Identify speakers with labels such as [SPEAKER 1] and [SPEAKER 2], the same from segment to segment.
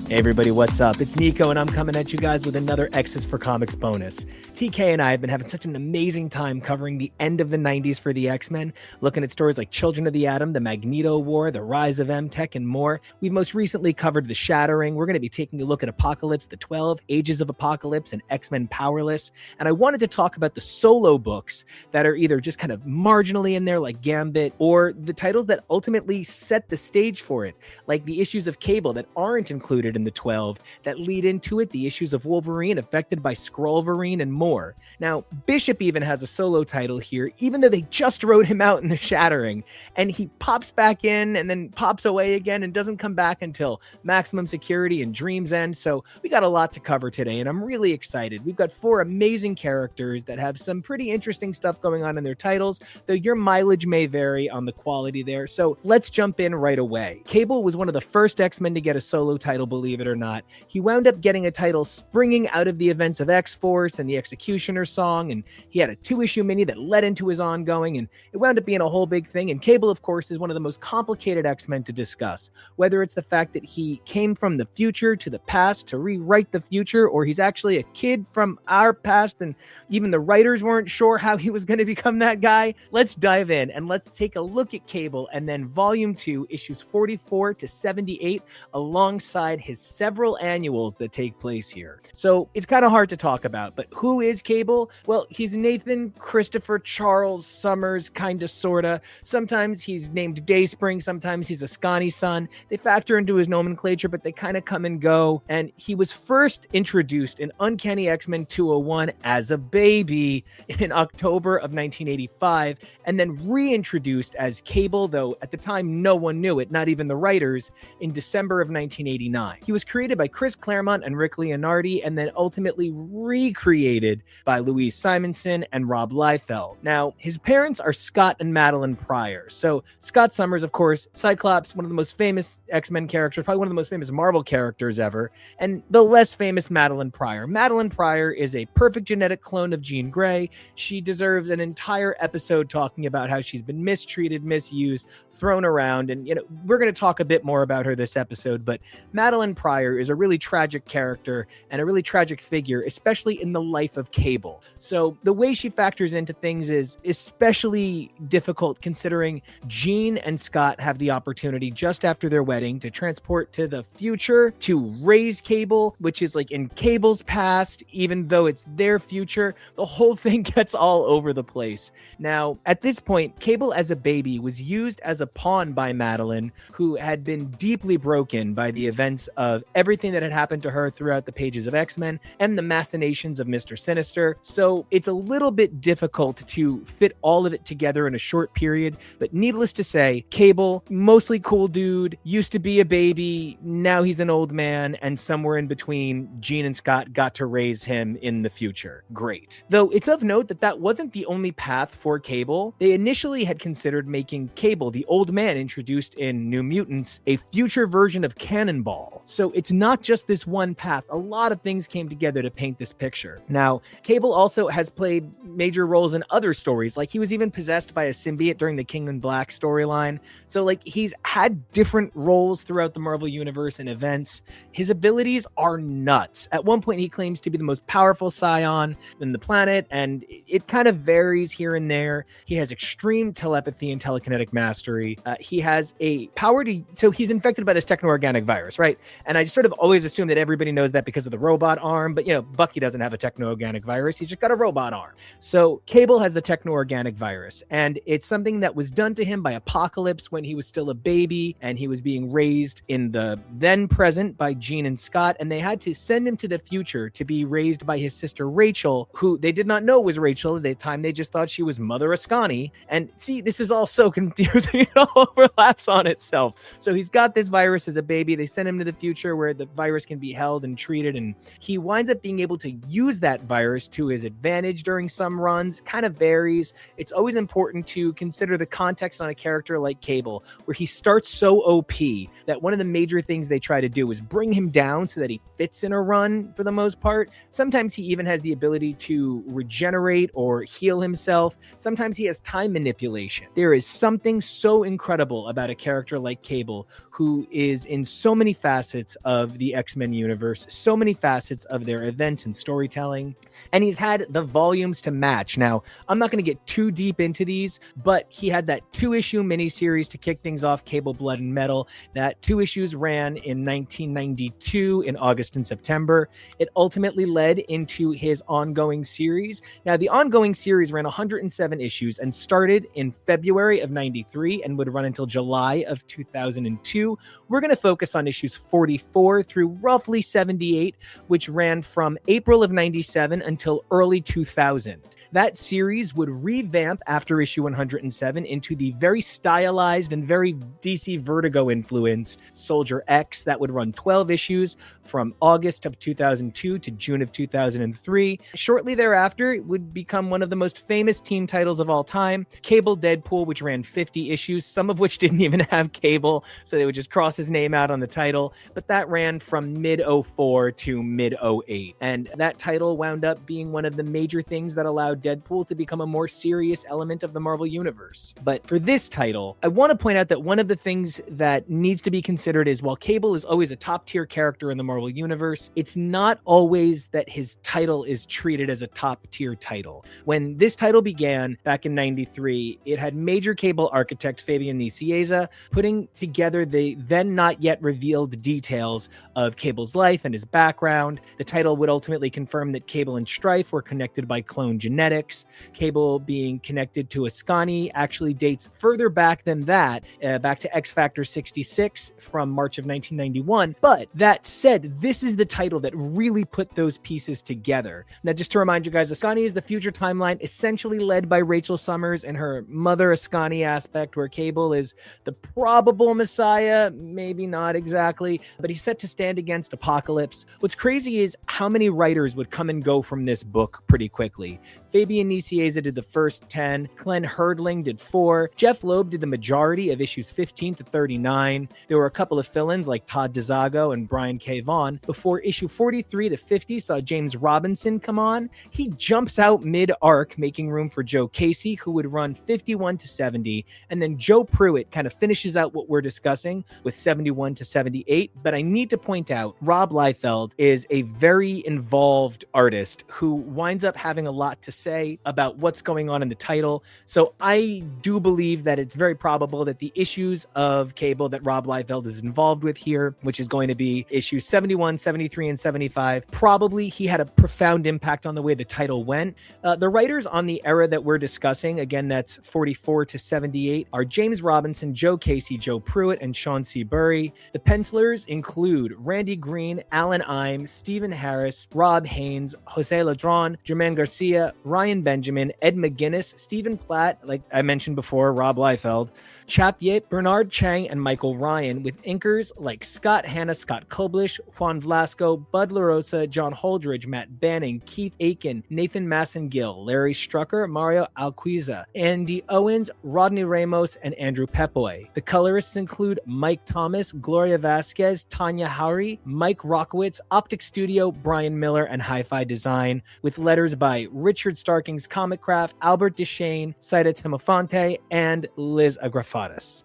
[SPEAKER 1] Hey everybody, what's up? It's Nico and I'm coming at you guys with another X's for Comics bonus. TK and I have been having such an amazing time covering the end of the 90s for the X-Men, looking at stories like Children of the Atom, the Magneto War, the Rise of M-Tech, and more. We've most recently covered the Shattering. We're going to be taking a look at Apocalypse, the 12, Ages of Apocalypse, and X-Men Powerless. And I wanted to talk about the solo books that are either just kind of marginally in there like Gambit, or the titles that ultimately set the stage for it, like the issues of KEVO that aren't included in the 12 that lead into it, the issues of Wolverine affected by Skrullverine, and more. Now, Bishop even has a solo title here, even though they just wrote him out in the Shattering, and he pops back in and then pops away again and doesn't come back until Maximum Security and Dream's End. So we got a lot to cover today, and I'm really excited. We've got 4 amazing characters that have some pretty interesting stuff going on in their titles, though your mileage may vary on the quality there. So let's jump in right away. Cable was one of the first X-Men to get a solo title, believe it or not. He wound up getting a title springing out of the events of X-Force and the Executioner song, and he had a 2-issue mini that led into his ongoing, and it wound up being a whole big thing. And Cable, of course, is one of the most complicated X-Men to discuss, whether it's the fact that he came from the future to the past to rewrite the future, or he's actually a kid from our past, and even the writers weren't sure how he was going to become that guy. Let's dive in and let's take a look at Cable and then Volume 2, issues 44 to 78, alongside his several annuals that take place here. So it's kind of hard to talk about, but who is Cable? Well, he's Nathan Christopher Charles Summers, kind of, sorta. Sometimes he's named Dayspring, sometimes he's a Scotty son. They factor into his nomenclature, but they kind of come and go. And he was first introduced in Uncanny X-Men 201 as a baby in October of 1985, and then reintroduced as Cable, though at the time no one knew it, not even the writers, in December of 1989. He was created by Chris Claremont and Rick Leonardi, and then ultimately recreated by Louise Simonson and Rob Liefeld. Now, his parents are Scott and Madeline Pryor. So Scott Summers, of course, Cyclops, one of the most famous X-Men characters, probably one of the most famous Marvel characters ever, and the less famous Madeline Pryor. Madeline Pryor is a perfect genetic clone of Jean Grey. She deserves an entire episode talking about how she's been mistreated, misused, thrown around, and we're going to talk a bit more about her this episode, but Madeline Pryor is a really tragic character and a really tragic figure, especially in the life of Cable. So the way she factors into things is especially difficult, considering Jean and Scott have the opportunity just after their wedding to transport to the future to raise Cable, which is like in Cable's past, even though it's their future. The whole thing gets all over the place. Now, at this point, Cable as a baby was used as a pawn by Madeline, who had been deeply broken by the events of everything that had happened to her throughout the pages of X-Men and the machinations of Mr. Sinister. So it's a little bit difficult to fit all of it together in a short period, but needless to say, Cable, mostly cool dude, used to be a baby, now he's an old man, and somewhere in between, Jean and Scott got to raise him in the future. Great. Though it's of note that that wasn't the only path for Cable. They initially had considered making Cable, the old man introduced in New Mutants, a future version of Cannonball. So it's not just this one path. A lot of things came together to paint this picture. Now, Cable also has played major roles in other stories, like he was even possessed by a symbiote during the King in Black storyline. So like he's had different roles throughout the Marvel Universe and events. His abilities are nuts. At one point, he claims to be the most powerful scion in the planet, and it kind of varies here and there. He has extreme telepathy and telekinetic mastery. He has a power to, so he's infected by this techno-organic virus, right? And I just sort of always assume that everybody knows that because of the robot arm, but Bucky doesn't have a techno-organic virus. He's just got a robot arm. So Cable has the techno-organic virus, and it's something that was done to him by Apocalypse when he was still a baby, and he was being raised in the then present by Jean and Scott, and they had to send him to the future to be raised by his sister Rachel, who they did not know was Rachel at the time. They just thought she was Mother Ascani. And see, this is all so confusing. It all overlaps on itself. So he's got this virus as a baby. They send him to the future where the virus can be held and treated, and he winds up being able to use that virus to his advantage during some runs. It kind of varies. It's always important to consider the context on a character like Cable, where he starts so OP that one of the major things they try to do is bring him down so that he fits in a run for the most part. Sometimes he even has the ability to regenerate or heal himself. Sometimes he has time manipulation. There is something so incredible about a character like Cable, who is in so many facets of the X-Men universe, so many facets of their events and storytelling, and he's had the volumes to match. Now, I'm not going to get too deep into these, but he had that 2-issue miniseries to kick things off, Cable Blood and Metal. That 2 issues ran in 1992 in August and September. It ultimately led into his ongoing series. Now, the ongoing series ran 107 issues and started in February of 93 and would run until July of 2002. We're going to focus on issues 44 through roughly 78, which ran from April of 97 until early 2000. That series would revamp after issue 107 into the very stylized and very DC Vertigo influenced Soldier X that would run 12 issues from August of 2002 to June of 2003. Shortly thereafter, it would become one of the most famous team titles of all time, Cable Deadpool, which ran 50 issues, some of which didn't even have Cable, so they would just cross his name out on the title. But that ran from mid-04 to mid-08. And that title wound up being one of the major things that allowed Deadpool to become a more serious element of the Marvel Universe. But for this title, I want to point out that one of the things that needs to be considered is while Cable is always a top-tier character in the Marvel Universe, it's not always that his title is treated as a top-tier title. When this title began back in 93, it had major Cable architect Fabian Nicieza putting together the then not yet revealed details of Cable's life and his background. The title would ultimately confirm that Cable and Strife were connected by clone genetics. Cable being connected to Ascani actually dates further back than that, back to X Factor 66 from March of 1991. But that said, this is the title that really put those pieces together. Now, just to remind you guys, Ascani is the future timeline essentially led by Rachel Summers and her mother Ascani aspect, where Cable is the probable messiah, maybe not exactly, but he's set to stand against Apocalypse. What's crazy is how many writers would come and go from this book pretty quickly. Fabian Nicieza did the first 10, Glenn Herdling did 4, Jeff Loeb did the majority of issues 15 to 39. There were a couple of fill-ins like Todd DeZago and Brian K. Vaughan. Before issue 43 to 50 saw James Robinson come on. He jumps out mid-arc, making room for Joe Casey, who would run 51 to 70, and then Joe Pruitt kind of finishes out what we're discussing with 71 to 78. But I need to point out, Rob Liefeld is a very involved artist who winds up having a lot to say about what's going on in the title. So I do believe that it's very probable that the issues of Cable that Rob Liefeld is involved with here, which is going to be issues 71, 73, and 75, probably he had a profound impact on the way the title went. The writers on the era that we're discussing, again, that's 44 to 78, are James Robinson, Joe Casey, Joe Pruitt, and Sean C. Burry. The pencilers include Randy Green, Alan Imes, Stephen Harris, Rob Haynes, Jose Ladron, Jermaine Garcia, Ryan Benjamin, Ed McGuinness, Stephen Platt, like I mentioned before, Rob Liefeld, Chap Yip, Bernard Chang, and Michael Ryan, with inkers like Scott Hanna, Scott Koblish, Juan Velasco, Bud LaRosa, John Holdridge, Matt Banning, Keith Aiken, Nathan Massengill, Larry Strucker, Mario Alquiza, Andy Owens, Rodney Ramos, and Andrew Pepoy. The colorists include Mike Thomas, Gloria Vasquez, Tanya Howry, Mike Rockowitz, Optic Studio, Brian Miller, and Hi-Fi Design, with letters by Richard Starking's Comic Craft, Albert Deshane, Saida Timofonte, and Liz Agrafatis.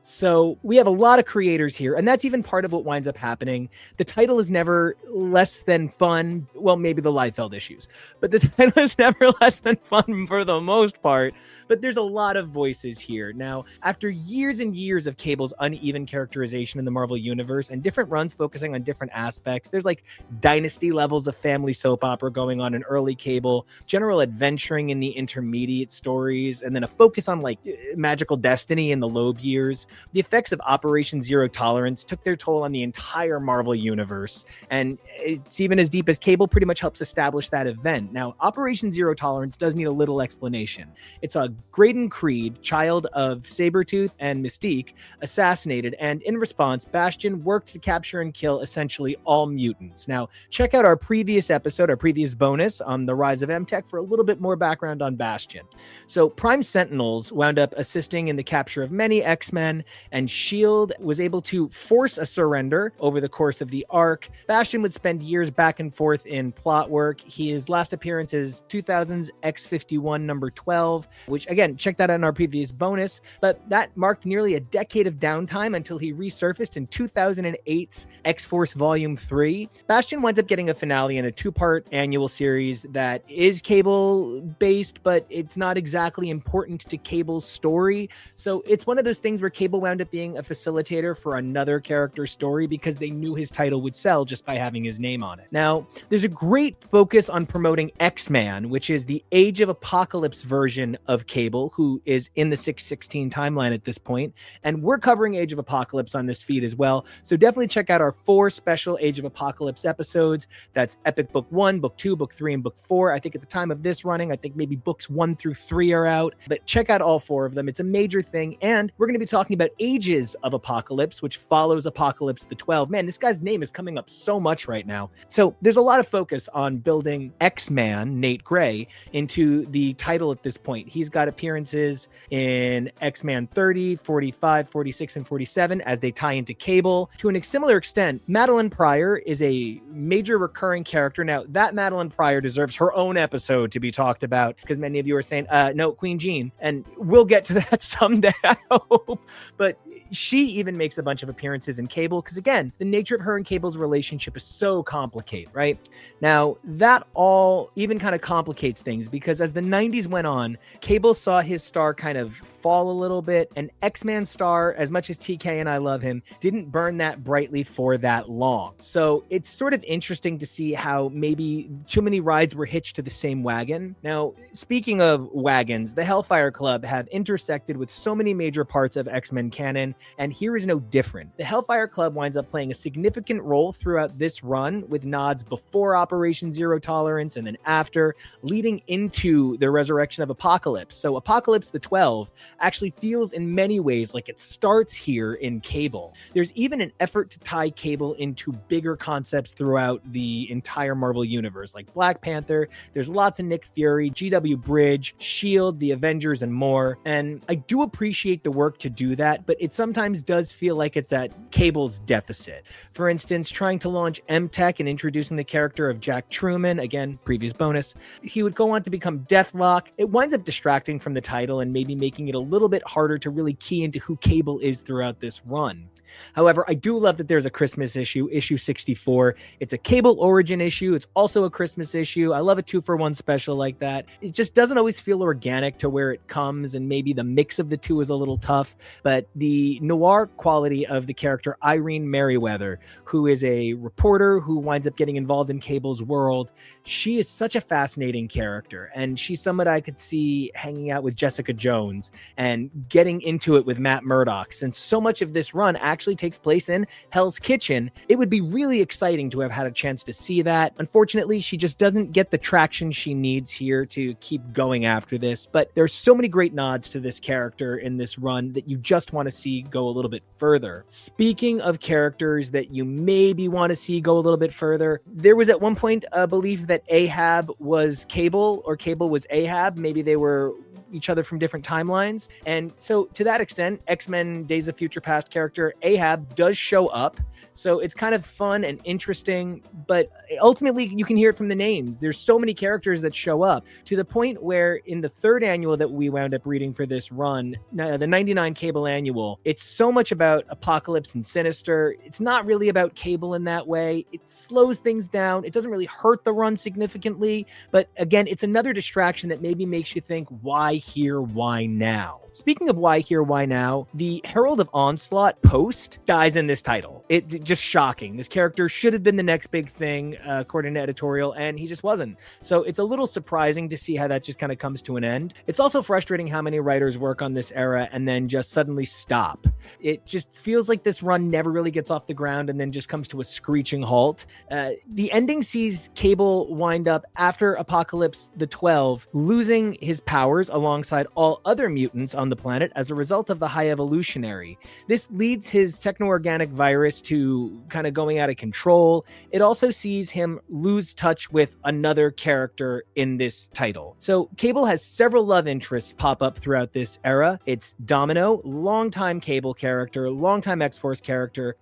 [SPEAKER 1] So we have a lot of creators here, and that's even part of what winds up happening. The title is never less than fun. Well, maybe the Liefeld issues, but the title is never less than fun for the most part. But there's a lot of voices here. Now, after years and years of Cable's uneven characterization in the Marvel Universe and different runs focusing on different aspects, there's like dynasty levels of family soap opera going on in early Cable, general adventuring in the intermediate stories, and then a focus on like magical destiny in the Loeb years. The effects of Operation Zero Tolerance took their toll on the entire Marvel Universe, and it's even as deep as Cable pretty much helps establish that event. Now, Operation Zero Tolerance does need a little explanation. It's a Graydon Creed, child of Sabretooth and Mystique, assassinated, and in response, Bastion worked to capture and kill essentially all mutants. Now, check out our previous episode, our previous bonus on the rise of MTech for a little bit more background on Bastion. So, Prime Sentinels wound up assisting in the capture of many X-Men, and S.H.I.E.L.D. was able to force a surrender over the course of the arc. Bastion would spend years back and forth in plot work. His last appearance is 2000's X-51 number 12, which again, check that out in our previous bonus, but that marked nearly a decade of downtime until he resurfaced in 2008's X-Force Volume 3. Bastion winds up getting a finale in a 2-part annual series that is Cable-based, but it's not exactly important to Cable's story. So it's one of those things where Cable wound up being a facilitator for another character's story because they knew his title would sell just by having his name on it. Now, there's a great focus on promoting X-Man, which is the Age of Apocalypse version of Cable, who is in the 616 timeline at this point. And we're covering Age of Apocalypse on this feed as well. So definitely check out our 4 special Age of Apocalypse episodes. That's Epic Book 1, Book 2, Book 3, and Book 4. I think at the time of this running, I think maybe books 1 through 3 are out, but check out all 4 of them. It's a major thing. And we're going to be talking about Ages of Apocalypse, which follows Apocalypse the 12. Man, this guy's name is coming up so much right now. So there's a lot of focus on building X-Man, Nate Gray, into the title at this point. He's got appearances in X-Man 30, 45, 46, and 47 as they tie into Cable. To a similar extent, Madeline Pryor is a major recurring character. Now, that Madeline Pryor deserves her own episode to be talked about because many of you are saying, no, Queen Jean. And we'll get to that someday, I hope. But she even makes a bunch of appearances in Cable because, again, the nature of her and Cable's relationship is so complicated, right? Now, that all even kind of complicates things because as the 90s went on, Cable saw his star kind of fall a little bit, and X-Man star, as much as TK and I love him, didn't burn that brightly for that long. So it's sort of interesting to see how maybe too many rides were hitched to the same wagon. Now, speaking of wagons, the Hellfire Club have intersected with so many major parts of X-Men canon, and here is no different. The Hellfire Club winds up playing a significant role throughout this run, with nods before Operation Zero Tolerance and then after, leading into the resurrection of Apocalypse. So Apocalypse the 12 actually feels in many ways like it starts here in Cable. There's even an effort to tie Cable into bigger concepts throughout the entire Marvel universe, like Black Panther. There's lots of Nick Fury, GW Bridge, S.H.I.E.L.D., the Avengers, and more. And I do appreciate the work to do that, but it sometimes does feel like it's at Cable's deficit. For instance, trying to launch M-Tech and introducing the character of Jack Truman, again, previous bonus, he would go on to become Deathlock. It winds up distracting from the title and maybe making it a little bit harder to really key into who Cable is throughout this run. However, I do love that there's a Christmas issue, issue 64. It's a Cable origin issue. It's also a Christmas issue. I love a 2-for-1 special like that. It just doesn't always feel organic to where it comes, and maybe the mix of the two is a little tough, but the noir quality of the character Irene Merriweather, who is a reporter who winds up getting involved in Cable's world, she is such a fascinating character, and she's someone I could see hanging out with Jessica Jones and getting into it with Matt Murdock. Since so much of this run actually takes place in Hell's Kitchen, it would be really exciting to have had a chance to see that. Unfortunately, she just doesn't get the traction she needs here to keep going after this, but there's so many great nods to this character in this run that you just want to see go a little bit further. Speaking of characters that you maybe want to see go a little bit further, there was at one point a belief that Ahab was Cable or Cable was Ahab. Maybe they were each other from different timelines. And so to that extent, X-Men Days of Future Past character Ahab does show up. So it's kind of fun and interesting, but ultimately you can hear it from the names. There's so many characters that show up to the point where in the 3rd annual that we wound up reading for this run, the 99 Cable annual, it's so much about Apocalypse and Sinister. It's not really about Cable in that way. It slows things down. It doesn't really hurt the run significantly, but again, it's another distraction that maybe makes you think, why here, why now? Speaking of why here, why now, the Herald of Onslaught post dies in this title. It just shocking. This character should have been the next big thing, according to editorial, and he just wasn't. So it's a little surprising to see how that just kind of comes to an end. It's also frustrating how many writers work on this era and then just suddenly stop. It just feels like this run never really gets off the ground and then just comes to a screeching halt. The ending sees Cable wind up after Apocalypse the 12, losing his powers alongside all other mutants on the planet as a result of the High Evolutionary. This leads his techno-organic virus to kind of going out of control. It also sees him lose touch with another character in this title. So Cable has several love interests pop up throughout this era. It's Domino, longtime Cable character, longtime X-Force character,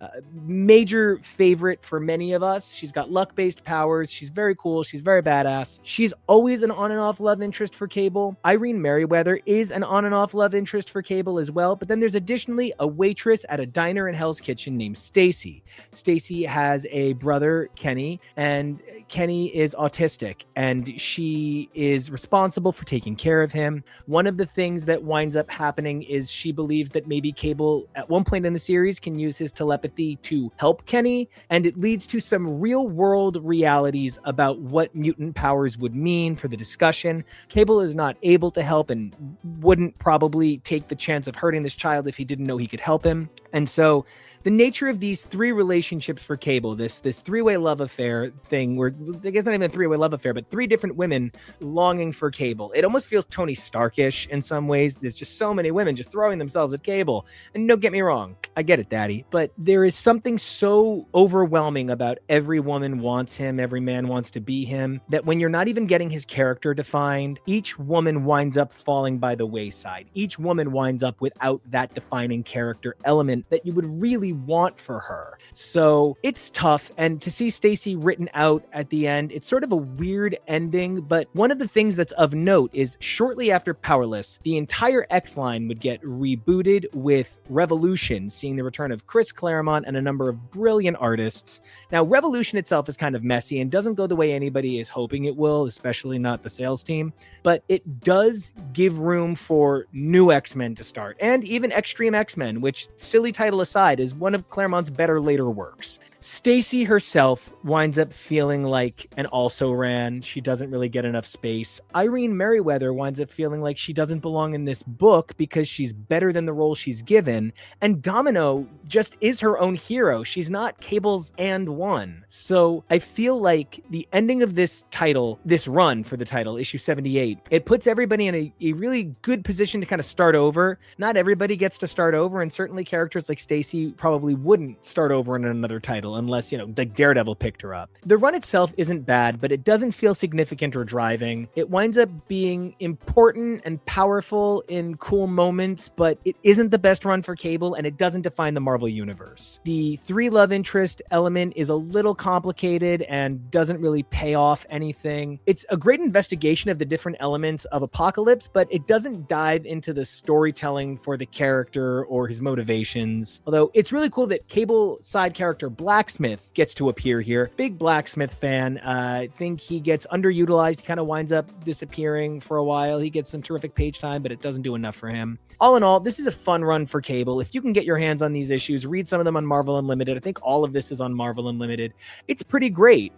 [SPEAKER 1] major favorite for many of us. She's got luck-based powers. She's very cool. She's very badass. She's always an on and off love interest for Cable. Irene Merriweather is an on and off love interest for Cable as well. But then there's additionally a waitress at a diner in Hell's Kitchen named Stacy. Stacy has a brother, Kenny, and Kenny is autistic, and she is responsible for taking care of him. One of the things that winds up happening is she believes that maybe Cable, at one point in the series, can use his telepathy to help Kenny, and it leads to some real-world realities about what mutant powers would mean for the discussion. Cable is not able to help and wouldn't probably take the chance of hurting this child if he didn't know he could help him. And so the nature of these three relationships for Cable, this three-way love affair thing, where I guess not even a three-way love affair, but three different women longing for Cable. It almost feels Tony Starkish in some ways. There's just so many women just throwing themselves at Cable. And don't get me wrong, I get it, Daddy. But there is something so overwhelming about every woman wants him, every man wants to be him, that when you're not even getting his character defined, each woman winds up falling by the wayside. Each woman winds up without that defining character element that you would really want for her. So it's tough, and to see Stacy written out at the end, it's sort of a weird ending. But one of the things that's of note is shortly after Powerless, the entire X line would get rebooted with Revolution, seeing the return of Chris Claremont and a number of brilliant artists. Now, Revolution itself is kind of messy and doesn't go the way anybody is hoping it will, especially not the sales team, but it does give room for new X-Men to start, and even Extreme X-Men, which, silly title aside, is one of Claremont's better later works. Stacy herself winds up feeling like an also-ran. She doesn't really get enough space. Irene Merriweather winds up feeling like she doesn't belong in this book because she's better than the role she's given. And Domino just is her own hero. She's not Cable's and one. So I feel like the ending of this title, this run for the title, issue 78, it puts everybody in a really good position to kind of start over. Not everybody gets to start over, and certainly characters like Stacy probably wouldn't start over in another title unless, like Daredevil picked her up. The run itself isn't bad, but it doesn't feel significant or driving. It winds up being important and powerful in cool moments, but it isn't the best run for Cable, and it doesn't define the Marvel Universe. The three love interest element is a little complicated and doesn't really pay off anything. It's a great investigation of the different elements of Apocalypse, but it doesn't dive into the storytelling for the character or his motivations. Although it's really cool that Cable side character Blacksmith gets to appear here. Big Blacksmith fan. I think he gets underutilized. He kind of winds up disappearing for a while. He gets some terrific page time, but it doesn't do enough for him. All in all, this is a fun run for Cable. If you can get your hands on these issues, read some of them on Marvel Unlimited. I think all of this is on Marvel Unlimited. It's pretty great.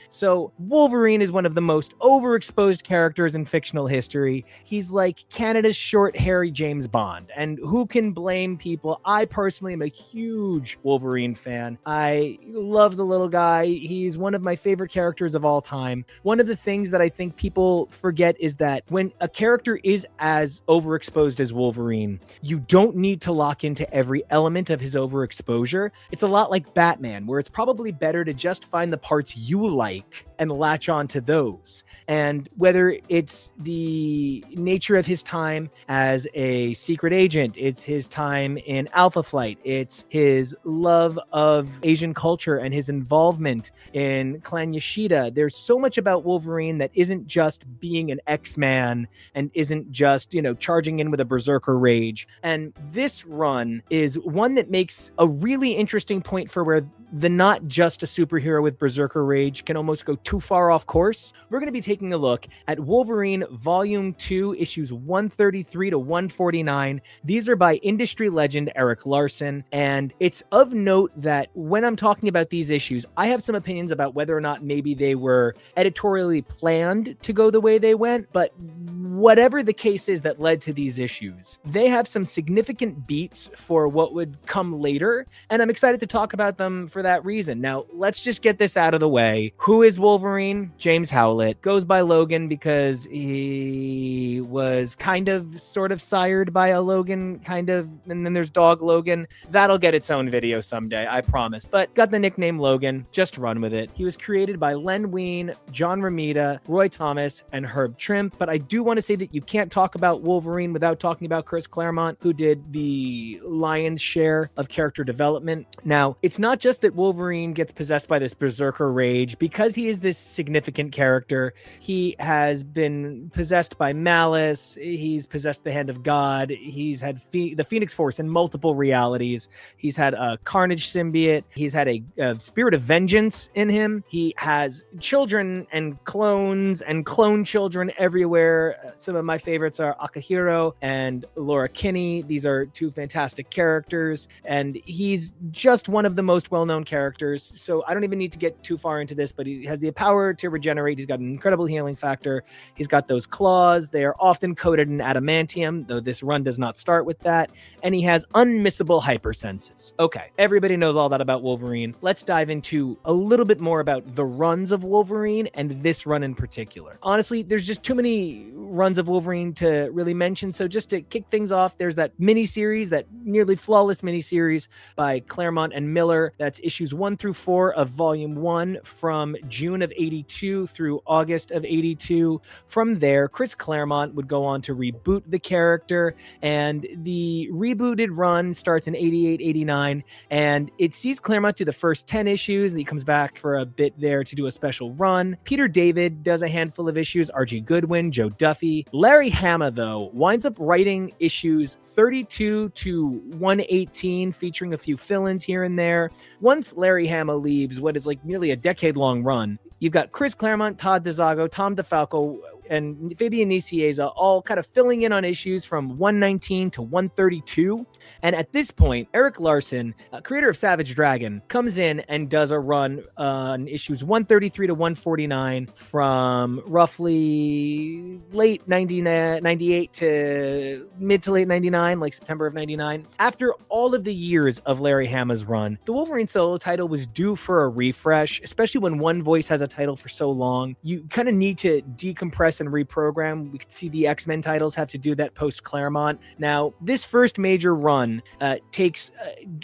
[SPEAKER 1] So Wolverine is one of the most overexposed characters in fictional history. He's like Canada's short, hairy James Bond. And who can blame people? I personally am a huge Wolverine fan. I love the little guy. He's one of my favorite characters of all time. One of the things that I think people forget is that when a character is as overexposed as Wolverine, you don't need to lock into every element of his overexposure. It's a lot like Batman, where it's probably better to just find the parts you like and latch on to those. And whether it's the nature of his time as a secret agent, it's his time in Alpha Flight, it's his love of Asian culture and his involvement in Clan Yashida. There's so much about Wolverine that isn't just being an X-Man and isn't just, charging in with a berserker rage. And this run is one that makes a really interesting point for where the not just a superhero with berserker rage can almost go too far off course. We're going to be taking a look at Wolverine Volume 2, issues 133 to 149. These are by industry legend Eric Larson, and it's of note that when I'm talking about these issues, I have some opinions about whether or not maybe they were editorially planned to go the way they went, but whatever the case is that led to these issues, they have some significant beats for what would come later, and I'm excited to talk about them for that reason. Now, let's just get this out of the way. Who is Wolverine? James Howlett. Goes by Logan because he was kind of sort of sired by a Logan, kind of, and then there's Dog Logan. That'll get its own video someday, I promise. But got the nickname Logan, just run with it. He was created by Len Wein, John Romita, Roy Thomas, and Herb Trimp. But I do want to say that you can't talk about Wolverine without talking about Chris Claremont, who did the lion's share of character development. Now, it's not just that Wolverine gets possessed by this berserker rage. Because he is this significant character, he has been possessed by malice, he's possessed the hand of God, he's had the Phoenix Force in multiple realities, he's had a Carnage symbiote, he's had a spirit of vengeance in him, he has children and clones and clone children everywhere. Some of my favorites are Akihiro and Laura Kinney. These are two fantastic characters, and he's just one of the most well-known characters, so I don't even need to get too far into this, but he has the power to regenerate. He's got an incredible healing factor. He's got those claws. They are often coated in adamantium, though this run does not start with that, and he has unmissable hypersenses. Okay, everybody knows all that about Wolverine. Let's dive into a little bit more about the runs of Wolverine and this run in particular. Honestly, there's just too many runs of Wolverine to really mention, so just to kick things off, there's that miniseries, that nearly flawless miniseries by Claremont and Miller. That's issues 1 through 4 of volume 1 from June of 82 through August of 82. From there, Chris Claremont would go on to reboot the character, and the rebooted run starts in 88, 89, and it sees Claremont do the first 10 issues, and he comes back for a bit there to do a special run. Peter David does a handful of issues, R.G. Goodwin, Joe Duffy. Larry Hama, though, winds up writing issues 32 to 118, featuring a few fill-ins here and there. Once Larry Hama leaves what is like nearly a decade-long run, you've got Chris Claremont, Todd DeZago, Tom DeFalco, and Fabian Nicieza all kind of filling in on issues from 119 to 132. And at this point, Eric Larson, creator of Savage Dragon, comes in and does a run on issues 133 to 149 from roughly late 98 to mid to late 99, like September of 99. After all of the years of Larry Hama's run, the Wolverine solo title was due for a refresh, especially when one voice has a title for so long. You kind of need to decompress and reprogram. We could see the X-Men titles have to do that post Claremont. Now, this first major run takes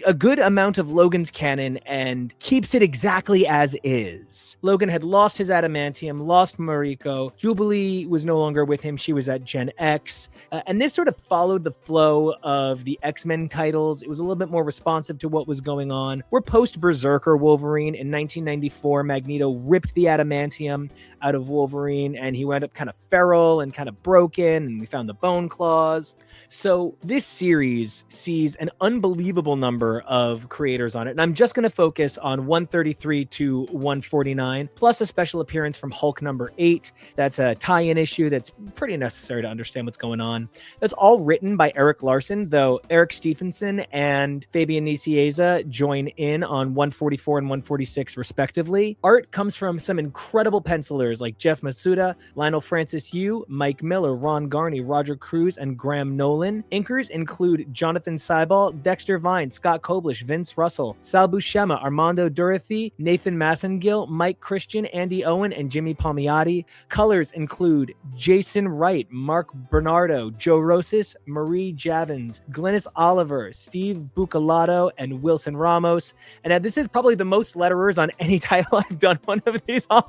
[SPEAKER 1] a good amount of Logan's canon and keeps it exactly as is. Logan had lost his adamantium, lost Mariko. Jubilee was no longer with him. She was at Gen X. And this sort of followed the flow of the X-Men titles. It was a little bit more responsive to what was going on. We're post-Berserker Wolverine. In 1994, Magneto ripped the adamantium out of Wolverine, and he wound up kind of feral and kind of broken, and we found the bone claws. So this series sees an unbelievable number of creators on it, and I'm just going to focus on 133 to 149, plus a special appearance from Hulk number 8. That's a tie-in issue that's pretty necessary to understand what's going on. That's all written by Eric Larson, though Eric Stephenson and Fabian Nicieza join in on 144 and 146 respectively. Art comes from some incredible pencilers like Jeff Masuda, Lionel Francis Yu, Mike Miller, Ron Garney, Roger Cruz, and Graham Nolan. Inkers include Jonathan Seibel, Dexter Vine, Scott Koblish, Vince Russell, Sal Buscema, Armando Dorothy, Nathan Massengill, Mike Christian, Andy Owen, and Jimmy Palmiotti. Colors include Jason Wright, Mark Bernardo, Joe Rosas, Marie Javins, Glynis Oliver, Steve Bucalato, and Wilson Ramos. And this is probably the most letterers on any title I've done one of these on.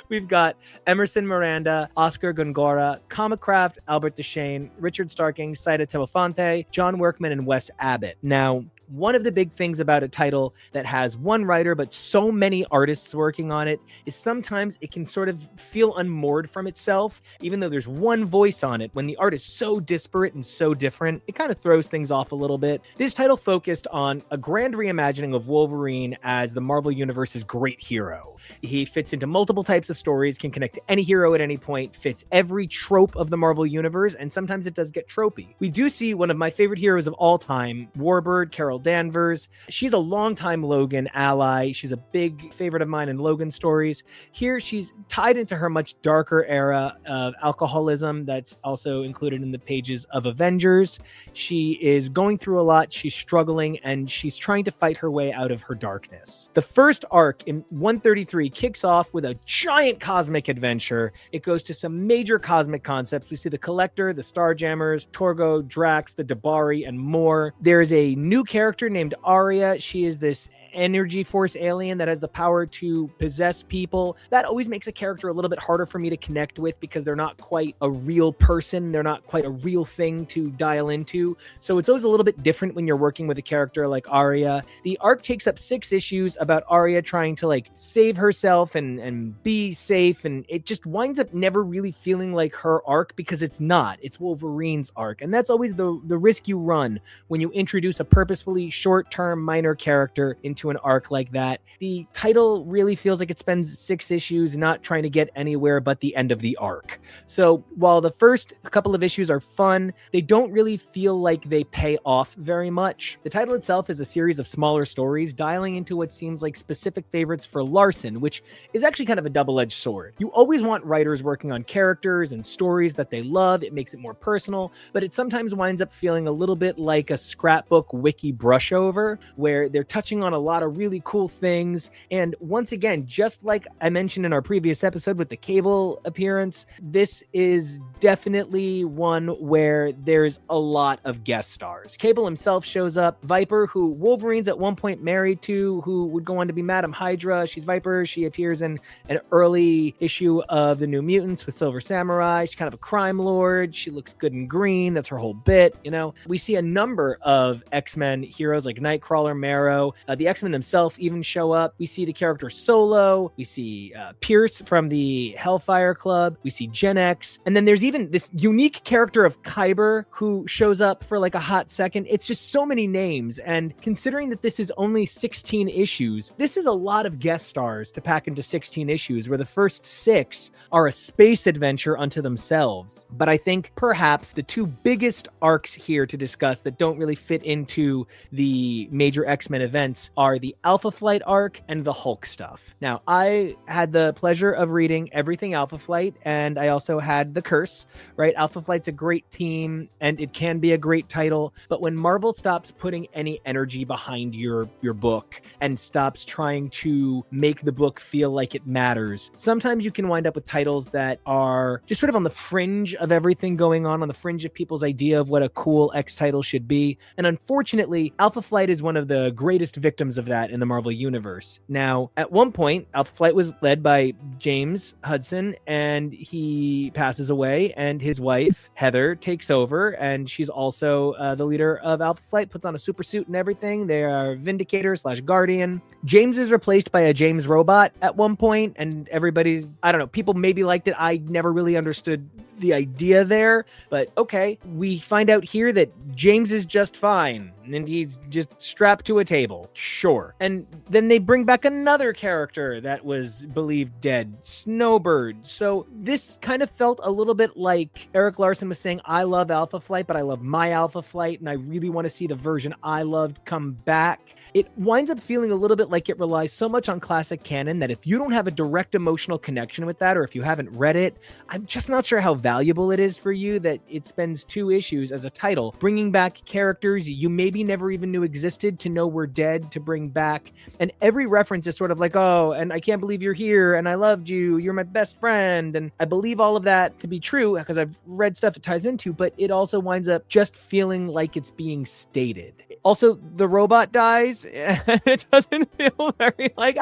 [SPEAKER 1] We've got Emerson Miranda, Oscar Gongora, Comicraft, Albert Deshane, Richard Starking, Saida Temofonte, John Workman, and Wes Abbott. Now, one of the big things about a title that has one writer but so many artists working on it is sometimes it can sort of feel unmoored from itself, even though there's one voice on it. When the art is so disparate and so different, it kind of throws things off a little bit. This title focused on a grand reimagining of Wolverine as the Marvel Universe's great hero. He fits into multiple types of stories, can connect to any hero at any point, fits every trope of the Marvel Universe, and sometimes it does get tropey. We do see one of my favorite heroes of all time, Warbird, Carol Carol Danvers. She's a longtime Logan ally. She's a big favorite of mine in Logan stories. Here, she's tied into her much darker era of alcoholism that's also included in the pages of Avengers. She is going through a lot. She's struggling, and she's trying to fight her way out of her darkness. The first arc in 133 kicks off with a giant cosmic adventure. It goes to some major cosmic concepts. We see the Collector, the Starjammers, Torgo, Drax, the Dabari, and more. There's a new character named Arya. She is this energy force alien that has the power to possess people. That always makes a character a little bit harder for me to connect with because they're not quite a real person. They're not quite a real thing to dial into. So it's always a little bit different when you're working with a character like Arya. The arc takes up 6 issues about Arya trying to like save herself and be safe, and it just winds up never really feeling like her arc because it's not. It's Wolverine's arc, and that's always the risk you run when you introduce a purposefully short-term minor character into an arc like that. The title really feels like it spends 6 issues not trying to get anywhere but the end of the arc. So while the first couple of issues are fun, they don't really feel like they pay off very much. The title itself is a series of smaller stories dialing into what seems like specific favorites for Larson, which is actually kind of a double-edged sword. You always want writers working on characters and stories that they love. It makes it more personal, but it sometimes winds up feeling a little bit like a scrapbook wiki brushover where they're touching on a lot of really cool things. And once again, just like I mentioned in our previous episode with the Cable appearance, this is definitely one where there's a lot of guest stars. Cable himself shows up. Viper, who Wolverine's at one point married to, who would go on to be Madame Hydra. She's Viper. She appears in an early issue of the New Mutants with Silver Samurai. She's kind of a crime lord. She looks good in green. That's her whole bit, you know. We see a number of X-Men heroes like Nightcrawler, Marrow. The X-Men themselves even show up. We see the character Solo. We see Pierce from the Hellfire Club. We see Gen X. And then there's even this unique character of Kyber who shows up for like a hot second. It's just so many names. And considering that this is only 16 issues, this is a lot of guest stars to pack into 16 issues, where the first 6 are a space adventure unto themselves. But I think perhaps the 2 biggest arcs here to discuss that don't really fit into the major X-Men events are the Alpha Flight arc and the Hulk stuff. Now, I had the pleasure of reading everything Alpha Flight, and I also had The Curse, right? Alpha Flight's a great team, and it can be a great title, but when Marvel stops putting any energy behind your book and stops trying to make the book feel like it matters, sometimes you can wind up with titles that are just sort of on the fringe of everything going on the fringe of people's idea of what a cool X title should be. And unfortunately, Alpha Flight is one of the greatest victims of that in the Marvel Universe. Now, at one point, Alpha Flight was led by James Hudson, and he passes away, and his wife, Heather, takes over, and she's also the leader of Alpha Flight, puts on a super suit and everything. They are Vindicator / Guardian. James is replaced by a James robot at one point, and everybody's, I don't know, people maybe liked it. I never really understood the idea there, but okay. We find out here that James is just fine, and he's just strapped to a table. Sure. And then they bring back another character that was believed dead, Snowbird. So this kind of felt a little bit like Eric Larson was saying, I love Alpha Flight, but I love my Alpha Flight, and I really want to see the version I loved come back. It winds up feeling a little bit like it relies so much on classic canon that if you don't have a direct emotional connection with that, or if you haven't read it, I'm just not sure how valuable it is for you that it spends 2 issues as a title, bringing back characters you maybe never even knew existed to know were dead to bring back. And every reference is sort of like, oh, and I can't believe you're here, and I loved you, you're my best friend. And I believe all of that to be true because I've read stuff it ties into, but it also winds up just feeling like it's being stated. Also, the robot dies. It doesn't feel very like,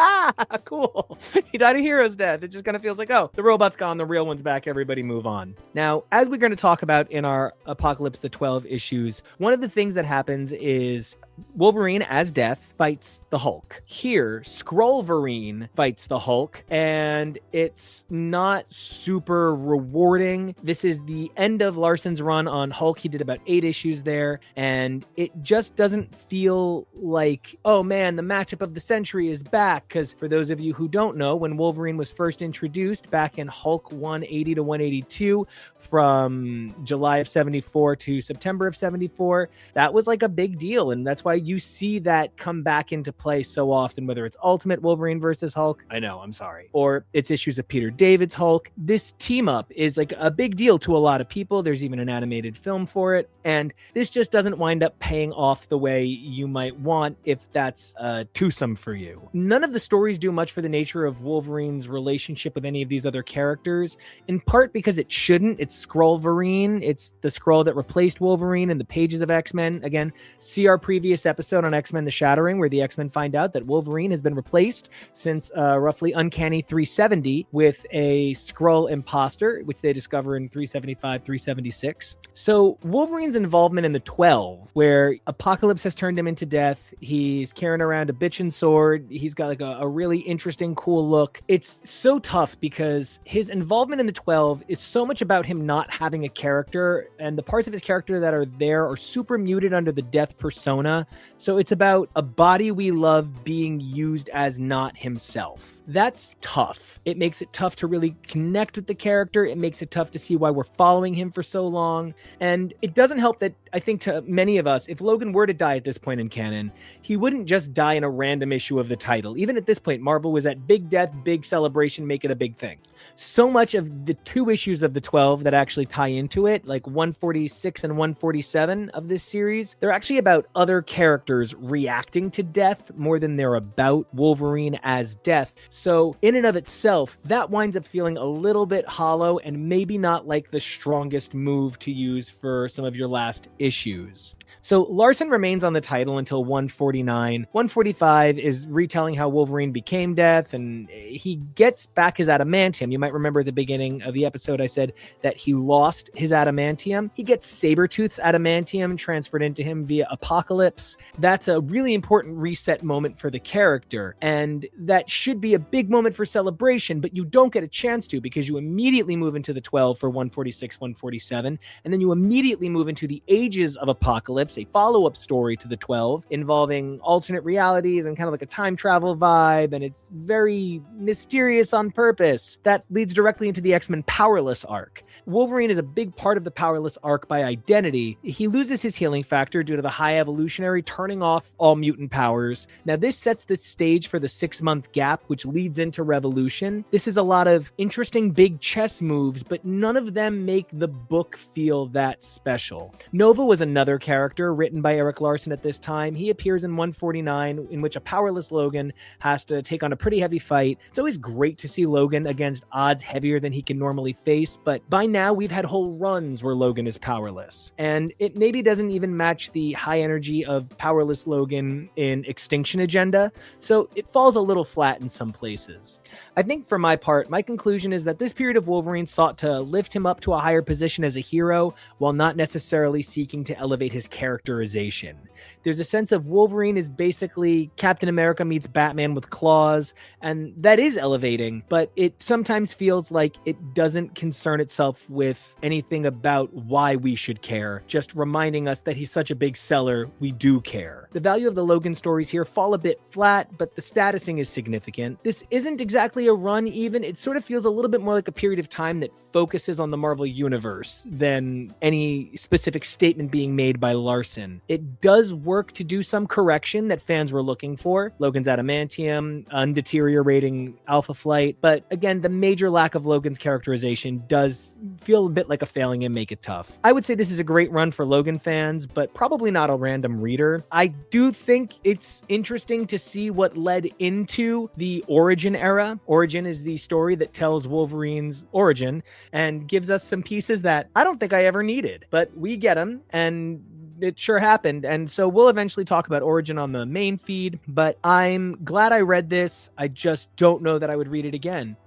[SPEAKER 1] cool. He died a hero's death. It just kind of feels like, oh, the robot's gone, the real one's back, everybody move on. Now, as we're going to talk about in our Apocalypse the 12 issues, one of the things that happens is Wolverine as Death fights the Hulk. Here, Skrullverine fights the Hulk, and it's not super rewarding. This is the end of Larson's run on Hulk. He did about 8 issues there, and it just doesn't feel like, oh man, the matchup of the century is back. Because for those of you who don't know, when Wolverine was first introduced back in Hulk 180 to 182, from July of 74 to September of 74, that was like a big deal, and that's why you see that come back into play so often, whether it's Ultimate Wolverine versus Hulk. I know, I'm sorry. Or it's issues of Peter David's Hulk. This team up is like a big deal to a lot of people. There's even an animated film for it. And this just doesn't wind up paying off the way you might want if that's a twosome for you. None of the stories do much for the nature of Wolverine's relationship with any of these other characters, in part because it shouldn't. It's Skrullverine. It's the Skrull that replaced Wolverine in the pages of X-Men. Again, see our previous episode on X-Men The Shattering, where the X-Men find out that Wolverine has been replaced since roughly Uncanny 370 with a Skrull imposter, which they discover in 375, 376. So Wolverine's involvement in the 12, where Apocalypse has turned him into death. He's carrying around a bitchin' sword. He's got like a really interesting, cool look. It's so tough because his involvement in the 12 is so much about him not having a character, and the parts of his character that are there are super muted under the death persona. So it's about a body we love being used as not himself. That's tough. It makes it tough to really connect with the character. It makes it tough to see why we're following him for so long. And it doesn't help that I think to many of us, if Logan were to die at this point in canon, he wouldn't just die in a random issue of the title. Even at this point, Marvel was at big death, big celebration, make it a big thing. So much of the 2 issues of the 12 that actually tie into it, like 146 and 147 of this series, they're actually about other characters reacting to death more than they're about Wolverine as death. So in and of itself, that winds up feeling a little bit hollow and maybe not like the strongest move to use for some of your last issues. So Larson remains on the title until 149. 145 is retelling how Wolverine became Death, and he gets back his adamantium. You might remember at the beginning of the episode I said that he lost his adamantium. He gets Sabretooth's adamantium transferred into him via Apocalypse. That's a really important reset moment for the character, and that should be a big moment for celebration, but you don't get a chance to because you immediately move into the 12 for 146, 147, and then you immediately move into the Ages of Apocalypse, a follow-up story to the 12 involving alternate realities and kind of like a time travel vibe, and it's very mysterious on purpose. That leads directly into the X-Men Powerless arc. Wolverine is a big part of the Powerless arc by identity. He loses his healing factor due to the High Evolutionary turning off all mutant powers. Now, this sets the stage for the 6-month gap, which leads into Revolution. This is a lot of interesting big chess moves, but none of them make the book feel that special. Nova was another character written by Eric Larson at this time. He appears in 149, in which a powerless Logan has to take on a pretty heavy fight. It's always great to see Logan against odds heavier than he can normally face, but by now we've had whole runs where Logan is powerless. And it maybe doesn't even match the high energy of powerless Logan in Extinction Agenda, so it falls a little flat in some places. I think for my part, my conclusion is that this period of Wolverine sought to lift him up to a higher position as a hero, while not necessarily seeking to elevate his characterization. There's a sense of Wolverine is basically Captain America meets Batman with claws, and that is elevating, but it sometimes feels like it doesn't concern itself with anything about why we should care, just reminding us that he's such a big seller, we do care. The value of the Logan stories here fall a bit flat, but the statusing is significant. This isn't exactly a run even, it sort of feels a little bit more like a period of time that focuses on the Marvel Universe than any specific statement being made by Larson. It does work to do some correction that fans were looking for. Logan's adamantium, undeteriorating Alpha Flight, but again, the major lack of Logan's characterization does feel a bit like a failing and make it tough. I would say this is a great run for Logan fans, but probably not a random reader. I do think it's interesting to see what led into the Origin era. Origin is the story that tells Wolverine's origin and gives us some pieces that I don't think I ever needed, but we get them, and it sure happened. And so we'll eventually talk about Origin on the main feed, but I'm glad I read this. I just don't know that I would read it again.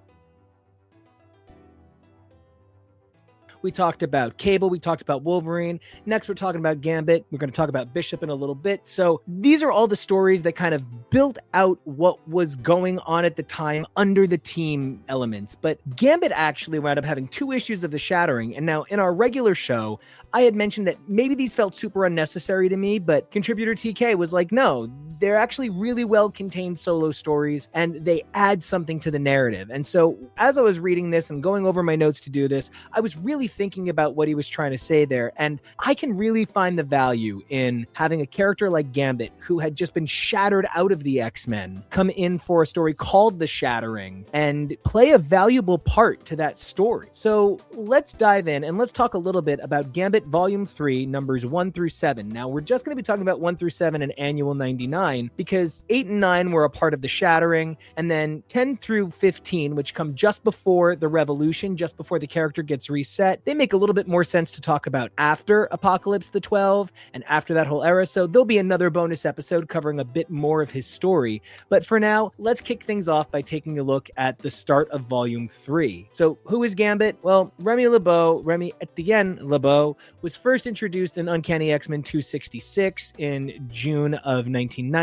[SPEAKER 1] We talked about Cable. We talked about Wolverine. Next, we're talking about Gambit. We're going to talk about Bishop in a little bit. So these are all the stories that kind of built out what was going on at the time under the team elements. But Gambit actually wound up having 2 issues of The Shattering. And now in our regular show, I had mentioned that maybe these felt super unnecessary to me, but contributor TK was like, no, they're actually really well contained solo stories and they add something to the narrative. And so as I was reading this and going over my notes to do this, I was really thinking about what he was trying to say there. And I can really find the value in having a character like Gambit, who had just been shattered out of the X-Men, come in for a story called The Shattering and play a valuable part to that story. So let's dive in and let's talk a little bit about Gambit Volume 3, numbers 1 through 7. Now, we're just going to be talking about 1 through 7 and Annual 99 because 8 and 9 were a part of The Shattering, and then 10 through 15, which come just before the Revolution, just before the character gets reset, they make a little bit more sense to talk about after Apocalypse the 12 and after that whole era. So there'll be another bonus episode covering a bit more of his story. But for now, let's kick things off by taking a look at the start of Volume 3. So who is Gambit? Well, Remy Etienne LeBeau was first introduced in Uncanny X-Men 266 in June of 1990.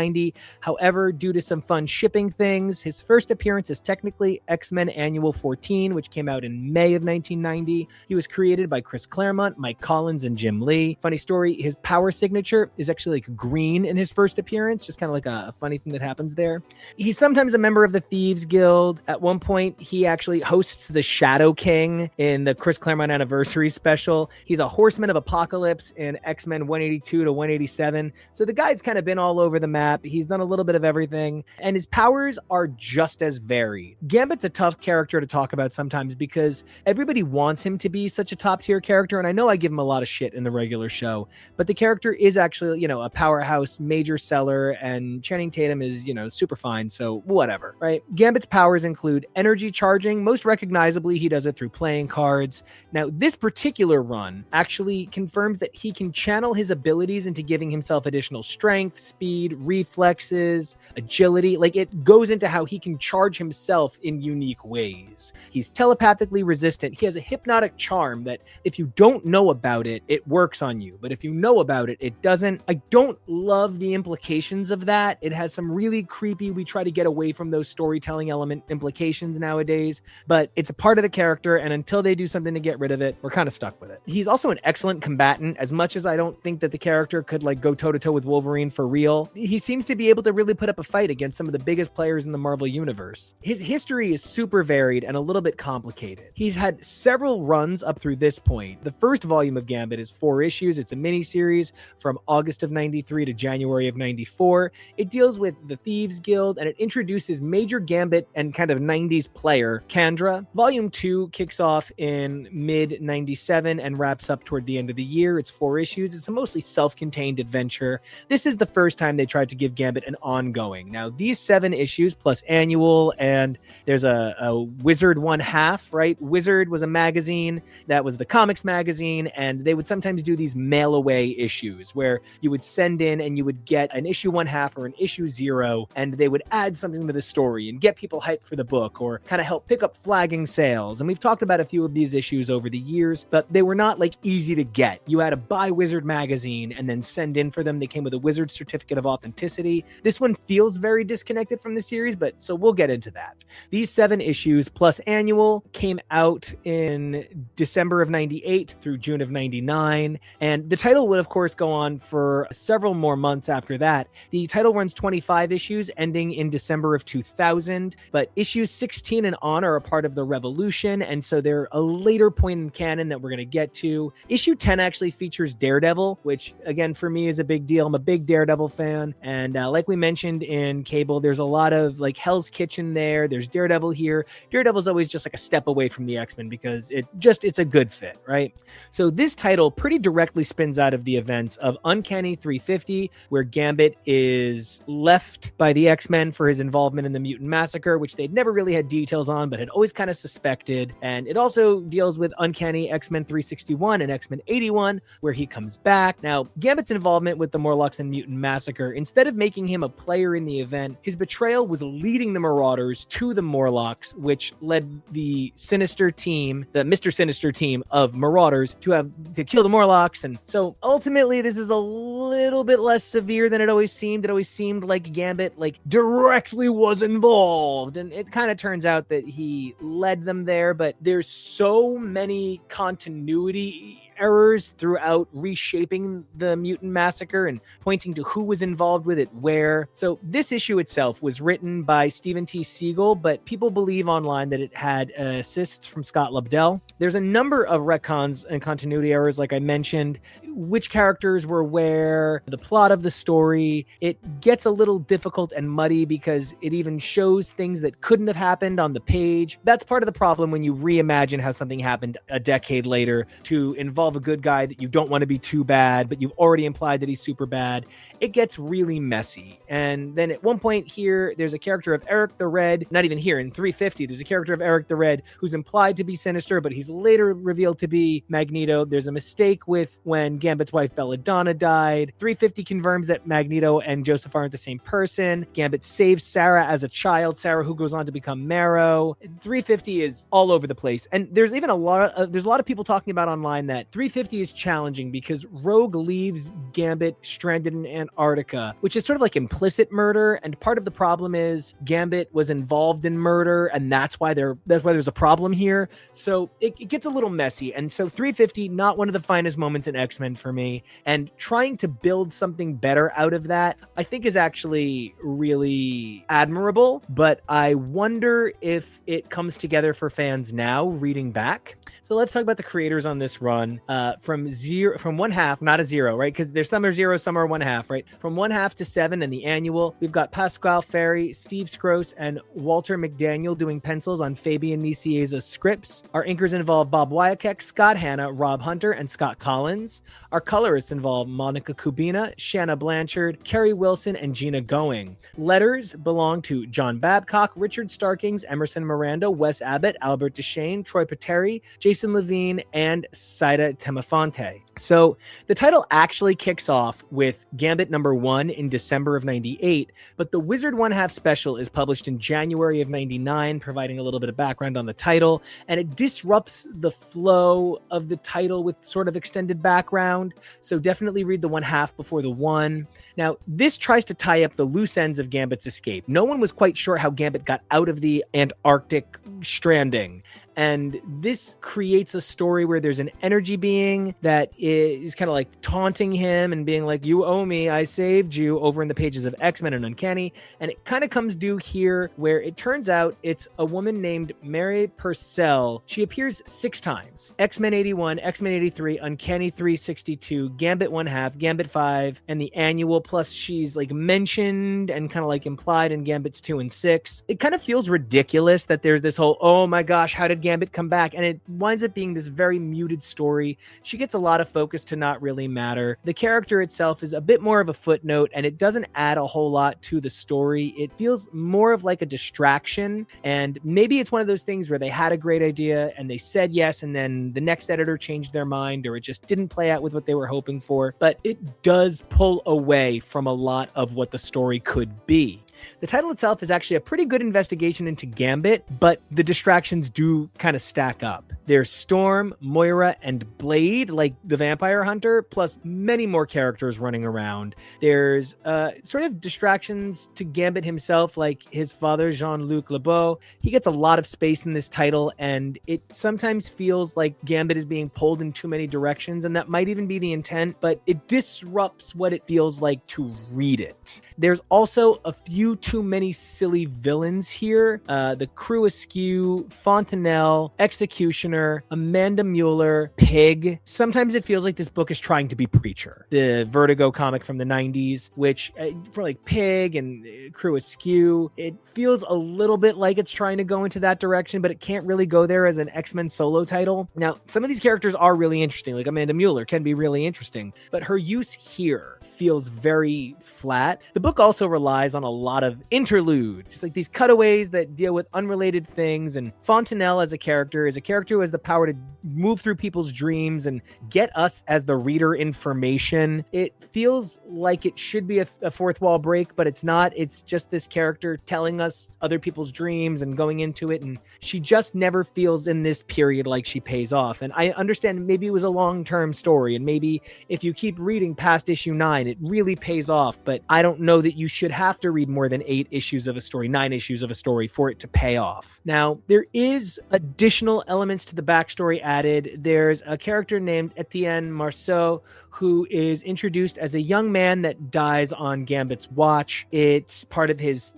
[SPEAKER 1] However, due to some fun shipping things, his first appearance is technically X-Men Annual 14, which came out in May of 1990. He was created by Chris Claremont, Mike Collins, and Jim Lee. Funny story, his power signature is actually like green in his first appearance, just kind of like a funny thing that happens there. He's sometimes a member of the Thieves Guild. At one point, he actually hosts the Shadow King in the Chris Claremont Anniversary Special. He's a Horseman of Apocalypse in X-Men 182 to 187. So the guy's kind of been all over the map. He's done a little bit of everything, and his powers are just as varied. Gambit's a tough character to talk about sometimes because everybody wants him to be such a top-tier character, and I know I give him a lot of shit in the regular show, but the character is actually, a powerhouse major seller, and Channing Tatum is, super fine, so whatever, right? Gambit's powers include energy charging. Most recognizably, he does it through playing cards. Now, this particular run actually confirms that he can channel his abilities into giving himself additional strength, speed, reflexes, agility. Like, it goes into how he can charge himself in unique ways. He's telepathically resistant. He has a hypnotic charm that if you don't know about it, it works on you. But if you know about it, it doesn't. I don't love the implications of that. It has some really creepy, we try to get away from those storytelling element implications nowadays, but it's a part of the character, and until they do something to get rid of it, we're kind of stuck with it. He's also an excellent combatant. As much as I don't think that the character could go toe-to-toe with Wolverine for real, he seems to be able to really put up a fight against some of the biggest players in the Marvel Universe. His history is super varied and a little bit complicated. He's had several runs up through this point. The first volume of Gambit is 4 issues. It's a miniseries from August of 93 to January of 94. It deals with the Thieves Guild, and it introduces major Gambit and kind of 90s player, Kandra. Volume 2 kicks off in mid-97 and wraps up toward the end of the year. It's 4 issues. It's a mostly self-contained adventure. This is the first time they tried to give Gambit an ongoing. Now, these 7 issues plus annual, and there's a Wizard 1/2, right? Wizard was a magazine that was the comics magazine, and they would sometimes do these mail-away issues where you would send in and you would get an issue 1/2 or an issue 0, and they would add something to the story and get people hyped for the book or kind of help pick up flagging sales. And we've talked about a few of these issues over the years, but they were not easy to get. You had to buy Wizard magazine and then send in for them. They came with a Wizard certificate of authenticity. This one feels very disconnected from the series, but so we'll get into that. These 7 issues plus annual came out in December of 98 through June of 99, and the title would of course go on for several more months after that. The title runs 25 issues ending in December of 2000, but issues 16 and on are a part of the Revolution, and so they're a later point in canon that we're going to get to. Issue 10 actually features Daredevil, which again for me is a big deal. I'm a big Daredevil fan, and like we mentioned in Cable, there's a lot of Hell's Kitchen there. There's Daredevil here. Daredevil's always just a step away from the X-Men because it's a good fit, right? So this title pretty directly spins out of the events of Uncanny 350, where Gambit is left by the X-Men for his involvement in the Mutant Massacre, which they'd never really had details on, but had always kind of suspected. And it also deals with Uncanny X-Men 361 and X-Men 81, where he comes back. Now, Gambit's involvement with the Morlocks and Mutant Massacre, instead of making him a player in the event, his betrayal was leading the Marauders to the Morlocks, which led the Sinister team, the Mr. Sinister team of Marauders, to kill the Morlocks. And so ultimately, this is a little bit less severe than it always seemed. It always seemed like Gambit directly was involved, and it kind of turns out that he led them there. But there's so many continuity errors throughout reshaping the mutant massacre and pointing to who was involved with it where. So this issue itself was written by Stephen T. Siegel, but people believe online that it had assists from Scott Lobdell. There's a number of retcons and continuity errors, like I mentioned, which characters were where, the plot of the story. It gets a little difficult and muddy because it even shows things that couldn't have happened on the page. That's part of the problem when you reimagine how something happened a decade later to involve a good guy that you don't want to be too bad, but you've already implied that he's super bad. It gets really messy. And then at one point here, there's a character of Eric the Red, not even here, in 350, there's a character of Eric the Red who's implied to be Sinister, but he's later revealed to be Magneto. There's a mistake with when Gambit's wife Belladonna died. 350 confirms that Magneto and Joseph aren't the same person. Gambit saves Sarah as a child, Sarah who goes on to become Marrow. 350 is all over the place. And there's even a lot of people talking about online that 350 is challenging because Rogue leaves Gambit stranded in Antarctica, which is sort of like implicit murder. And part of the problem is Gambit was involved in murder, and that's why there's a problem here. So it gets a little messy. And so 350, not one of the finest moments in X-Men for me. And trying to build something better out of that, I think is actually really admirable. But I wonder if it comes together for fans now reading back. So let's talk about the creators on this run. From 1/2, not a 0, right? Because there's some are 0, some are 1/2, right? From 1/2 to 7 in the annual, we've got Pasquale Ferry, Steve Scrose, and Walter McDaniel doing pencils on Fabian Nicieza's scripts. Our inkers involve Bob Wyakek, Scott Hanna, Rob Hunter, and Scott Collins. Our colorists involve Monica Kubina, Shanna Blanchard, Kerry Wilson, and Gina Going. Letters belong to John Babcock, Richard Starkings, Emerson Miranda, Wes Abbott, Albert Deshane, Troy Pateri, Jason Levine, and Saida Temafonte. So the title actually kicks off with Gambit number 1 in December of 98, but the Wizard 1/2 special is published in January of 99, providing a little bit of background on the title, and it disrupts the flow of the title with sort of extended background. So definitely read the 1/2 before the 1. Now, this tries to tie up the loose ends of Gambit's escape. No one was quite sure how Gambit got out of the Antarctic stranding. And this creates a story where there's an energy being that is kind of like taunting him and being like, you owe me, I saved you, over in the pages of X-Men and Uncanny. And it kind of comes due here where it turns out it's a woman named Mary Purcell. She appears 6 times. X-Men 81, X-Men 83, Uncanny 362, Gambit 1/2, Gambit 5, and the annual. Plus she's like mentioned and kind of like implied in Gambits 2 and 6. It kind of feels ridiculous that there's this whole, oh my gosh, how did Gambit come back? And it winds up being this very muted story. She gets a lot of focus to not really matter. The character itself is a bit more of a footnote, and it doesn't add a whole lot to the story. It feels more of like a distraction, and maybe it's one of those things where they had a great idea and they said yes, and then the next editor changed their mind, or it just didn't play out with what they were hoping for. But it does pull away from a lot of what the story could be. The title itself is actually a pretty good investigation into Gambit, but the distractions do kind of stack up. There's Storm, Moira, and Blade, like the vampire hunter, plus many more characters running around. There's sort of distractions to Gambit himself, like his father, Jean-Luc Lebeau. He gets a lot of space in this title, and it sometimes feels like Gambit is being pulled in too many directions, and that might even be the intent, but it disrupts what it feels like to read it. There's also a few too many silly villains here. The Crew Askew, Fontanelle, Executioner, Amanda Mueller, Pig. Sometimes it feels like this book is trying to be Preacher, the Vertigo comic from the 90s, which for like Pig and Crew Askew, it feels a little bit like it's trying to go into that direction, but it can't really go there as an X-Men solo title. Now, some of these characters are really interesting, like Amanda Mueller can be really interesting, but her use here feels very flat. The book also relies on a lot of interlude, just like these cutaways that deal with unrelated things. And Fontanelle as a character is a character who has the power to move through people's dreams and get us as the reader information. It feels like it should be a fourth wall break, but it's not. It's just this character telling us other people's dreams and going into it, and she just never feels in this period like she pays off. And I understand maybe it was a long-term story, and maybe if you keep reading past issue 9 it really pays off, but I don't know that you should have to read more than 8 issues of a story, 9 issues of a story for it to pay off. Now, there is additional elements to the backstory added. There's a character named Etienne Marceau who is introduced as a young man that dies on Gambit's watch. It's part of his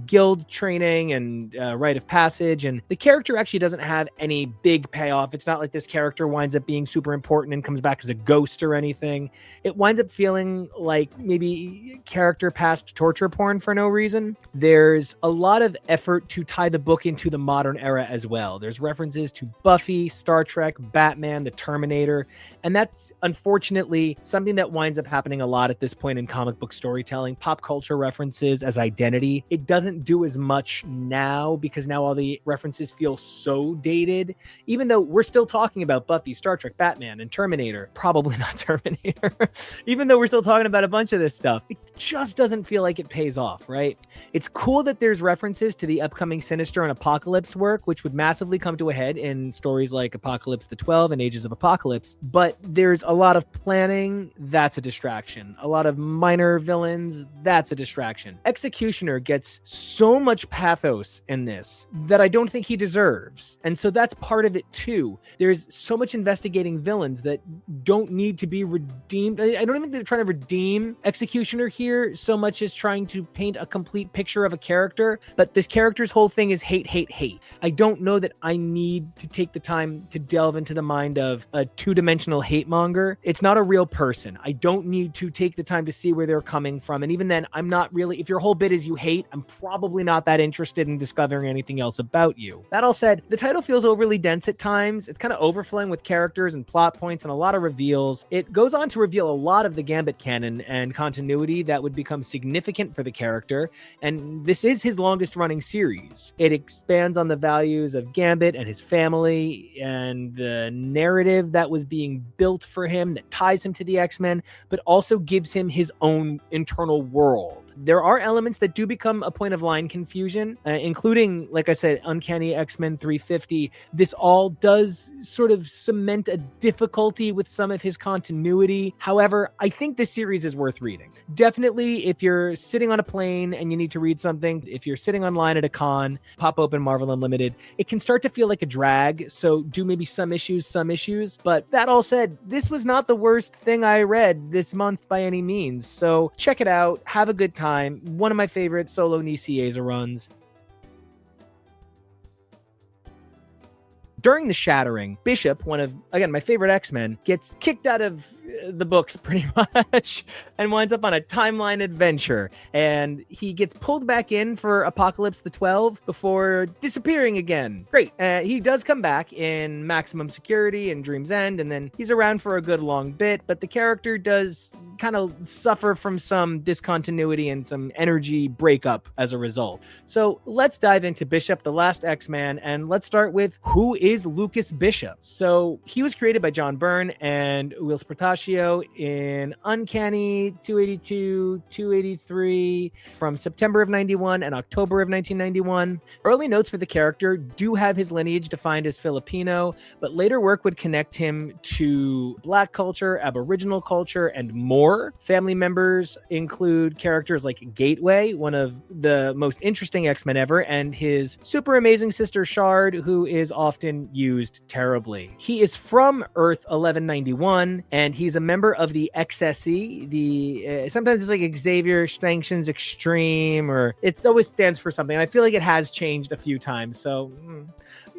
[SPEAKER 1] guild training and rite of passage, and the character actually doesn't have any big payoff. It's not like this character winds up being super important and comes back as a ghost or anything. It winds up feeling like maybe character past torture porn for no reason. There's a lot of effort to tie the book into the modern era as well. There's references to Buffy, Star Trek, Batman, the Terminator, and that's unfortunately something that winds up happening a lot at this point in comic book storytelling. Pop culture references as identity. It doesn't do as much now because now all the references feel so dated, even though we're still talking about Buffy, Star Trek, Batman, and Terminator. Probably not Terminator. Even though we're still talking about a bunch of this stuff, it just doesn't feel like it pays off, right? It's cool that there's references to the upcoming Sinister and Apocalypse work, which would massively come to a head in stories like Apocalypse the 12 and Ages of Apocalypse, but there's a lot of planning. That's a distraction. A lot of minor villains. That's a distraction. Executioner gets so much pathos in this that I don't think he deserves. And so that's part of it too. There's so much investigating villains that don't need to be redeemed. I don't even think they're trying to redeem Executioner here so much as trying to paint a complete picture of a character. But this character's whole thing is hate, hate, hate. I don't know that I need to take the time to delve into the mind of a two-dimensional hate monger. It's not a real person. I don't need to take the time to see where they're coming from. And even then, I'm not really, if your whole bit is you hate, I'm probably not that interested in discovering anything else about you. That all said, the title feels overly dense at times. It's kind of overflowing with characters and plot points and a lot of reveals. It goes on to reveal a lot of the Gambit canon and continuity that would become significant for the character. And this is his longest running series. It expands on the values of Gambit and his family and the narrative that was being built for him that ties him to the X-Men, but also gives him his own internal world. There are elements that do become a point of line confusion, including, like I said, Uncanny X-Men 350. This all does sort of cement a difficulty with some of his continuity. However, I think this series is worth reading. Definitely, if you're sitting on a plane and you need to read something, if you're sitting online at a con, pop open Marvel Unlimited, it can start to feel like a drag, so do maybe some issues. But that all said, this was not the worst thing I read this month by any means, so check it out, have a good time. One of my favorite solo Nicieza runs. During the Shattering, Bishop, one of, again, my favorite X-Men, gets kicked out of the books pretty much and winds up on a timeline adventure. And he gets pulled back in for Apocalypse the 12 before disappearing again. Great. He does come back in Maximum Security and Dream's End, and then he's around for a good long bit, but the character does kind of suffer from some discontinuity and some energy breakup as a result. So let's dive into Bishop, the last X-Man, and let's start with who is Lucas Bishop. So he was created by John Byrne and Whilce Portacio in Uncanny 282, 283 from September of 91 and October of 1991. Early notes for the character do have his lineage defined as Filipino, but later work would connect him to Black culture, Aboriginal culture, and more. Family members include characters like Gateway, one of the most interesting X-Men ever, and his super amazing sister Shard, who is often used terribly. He is from Earth 1191, and he's a member of the XSE. Sometimes it's like Xavier Sanctions Extreme, or it always stands for something. I feel like it has changed a few times, so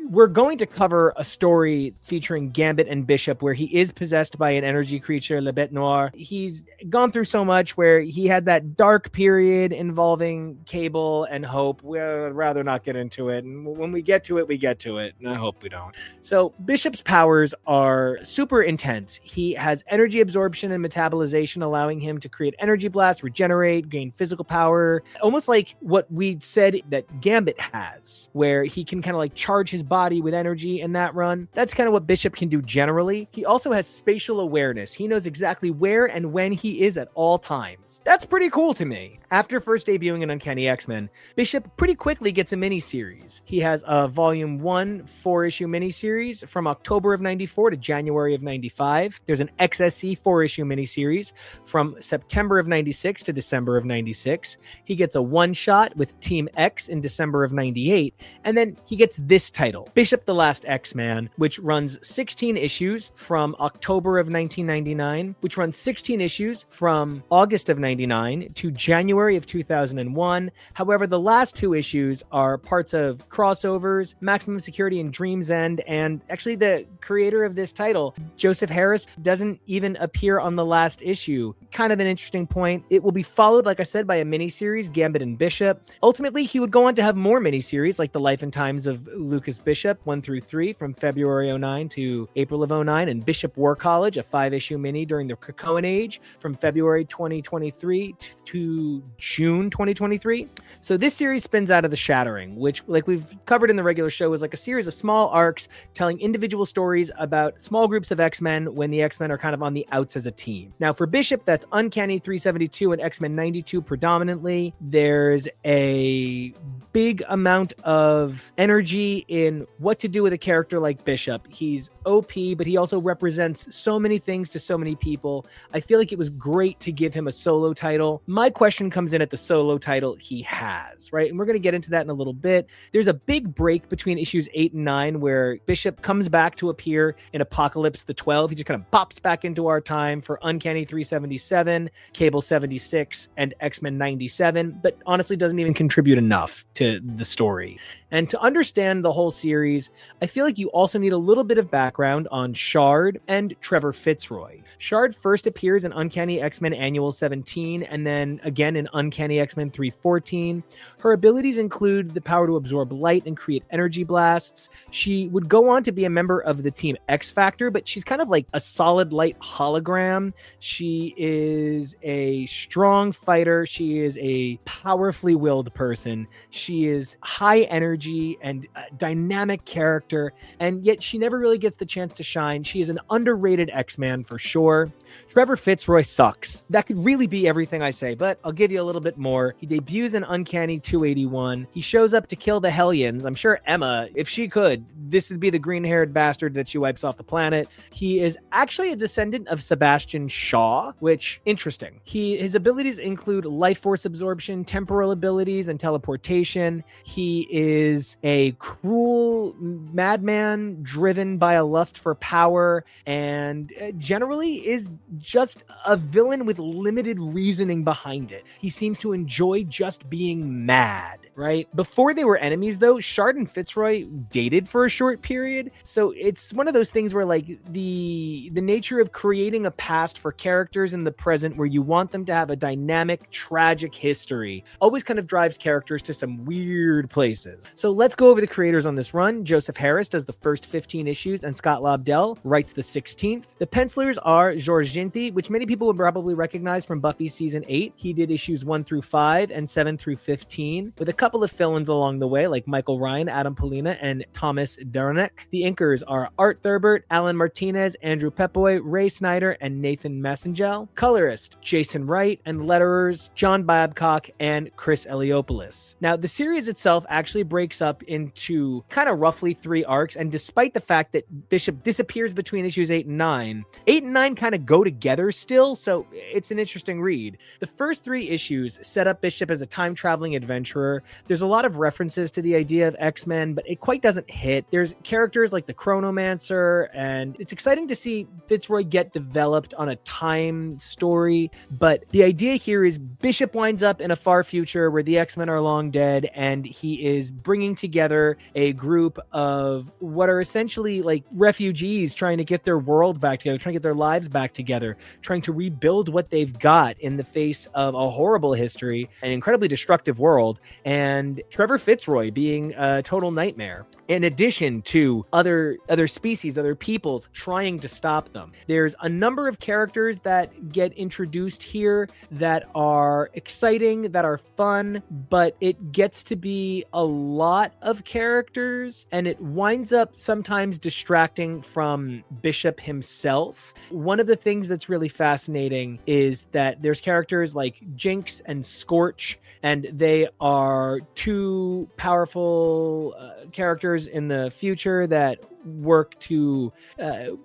[SPEAKER 1] we're going to cover a story featuring Gambit and Bishop where he is possessed by an energy creature, Le Bête Noire. He's gone through so much where he had that dark period involving Cable and Hope. We'd rather not get into it. And when we get to it, we get to it. And I hope we don't. So Bishop's powers are super intense. He has energy absorption and metabolization, allowing him to create energy blasts, regenerate, gain physical power. Almost like what we said that Gambit has, where he can kind of like charge his body with energy in that run. That's kind of what Bishop can do generally. He also has spatial awareness. He knows exactly where and when he is at all times. That's pretty cool to me. After first debuting in Uncanny X-Men, Bishop pretty quickly gets a miniseries. He has a Volume 1 4-issue miniseries from October of 94 to January of 95. There's an XSC 4-issue miniseries from September of 96 to December of 96. He gets a one-shot with Team X in December of 98, and then he gets this title, title. Bishop the Last X-Man, which runs 16 issues from October of 1999, which runs 16 issues from August of 99 to January of 2001. However, the last 2 issues are parts of crossovers, Maximum Security and Dream's End, and actually the creator of this title, Joseph Harris, doesn't even appear on the last issue. Kind of an interesting point. It will be followed, like I said, by a miniseries, Gambit and Bishop. Ultimately, he would go on to have more miniseries, like The Life and Times of Lucas Bishop, 1 through 3, from February 09 to April of 09, and Bishop War College, a 5-issue mini during the Krakoan Age, from February 2023 to June 2023. So this series spins out of the Shattering, which, like we've covered in the regular show, is like a series of small arcs telling individual stories about small groups of X-Men when the X-Men are kind of on the outs as a team. Now, for Bishop, that's Uncanny 372 and X-Men 92 predominantly. There's a big amount of energy in what to do with a character like Bishop. He's OP, but he also represents so many things to so many people. I feel like it was great to give him a solo title. My question comes in at the solo title he has, right? And we're going to get into that in a little bit. There's a big break between issues 8 and 9 where Bishop comes back to appear in Apocalypse the 12. He just kind of pops back into our time for Uncanny 377, Cable 76, and X-Men 97, but honestly doesn't even contribute enough to the story. And to understand the whole series, I feel like you also need a little bit of background on Shard and Trevor Fitzroy. Shard first appears in Uncanny X-Men Annual 17, and then again in Uncanny X-Men 314. Her abilities include the power to absorb light and create energy blasts. She would go on to be a member of the Team X-Factor, but she's kind of like a solid light hologram. She is a strong fighter. She is a powerfully willed person. She is high energy and a dynamic character, and yet she never really gets the chance to shine. She is an underrated X-Man for sure. Trevor Fitzroy sucks. That could really be everything I say, but I'll give you a little bit more. He debuts in Uncanny 281. He shows up to kill the Hellions. I'm sure Emma, if she could, this would be the green-haired bastard that she wipes off the planet. He is actually a descendant of Sebastian Shaw, which, interesting. His abilities include life force absorption, temporal abilities, and teleportation. He is a cruel madman driven by a lust for power, and generally is just a villain with limited reasoning behind it. He seems to enjoy just being mad, right? Before they were enemies, though, Shard and Fitzroy dated for a short period. So it's one of those things where, like, the nature of creating a past for characters in the present where you want them to have a dynamic, tragic history always kind of drives characters to some weird places. So let's go over the creators on this run. Joseph Harris does the first 15 issues, and Scott Lobdell writes the 16th. The pencilers are George Ginty, which many people would probably recognize from Buffy Season 8. He did issues 1 through 5 and 7 through 15, with a couple of fill-ins along the way, like Michael Ryan, Adam Polina, and Thomas Deranek. The inkers are Art Thurbert, Alan Martinez, Andrew Pepoy, Ray Snyder, and Nathan Messengel. Colorist, Jason Wright, and letterers, John Babcock and Chris Eliopoulos. Now, the series itself actually breaks up into kind of roughly 3 arcs, and despite the fact that Bishop disappears between issues 8 and 9, 8 and 9 kind of go together still, so it's an interesting read. The first 3 issues set up Bishop as a time-traveling adventurer. There's a lot of references to the idea of X-Men, but it quite doesn't hit. There's characters like the Chronomancer, and it's exciting to see Fitzroy get developed on a time story, but the idea here is Bishop winds up in a far future where the X-Men are long dead, and he is bringing together a group of what are essentially like refugees trying to get their world back together, trying to get their lives back together, trying to rebuild what they've got in the face of a horrible history, an incredibly destructive world, and Trevor Fitzroy being a total nightmare, in addition to other species, other peoples trying to stop them. There's a number of characters that get introduced here that are exciting, that are fun, but it gets to be a lot of characters, and it winds up sometimes distracting from Bishop himself. One of the things that's really fascinating is that there's characters like Jinx and Scorch, and they are 2 powerful characters in the future that work to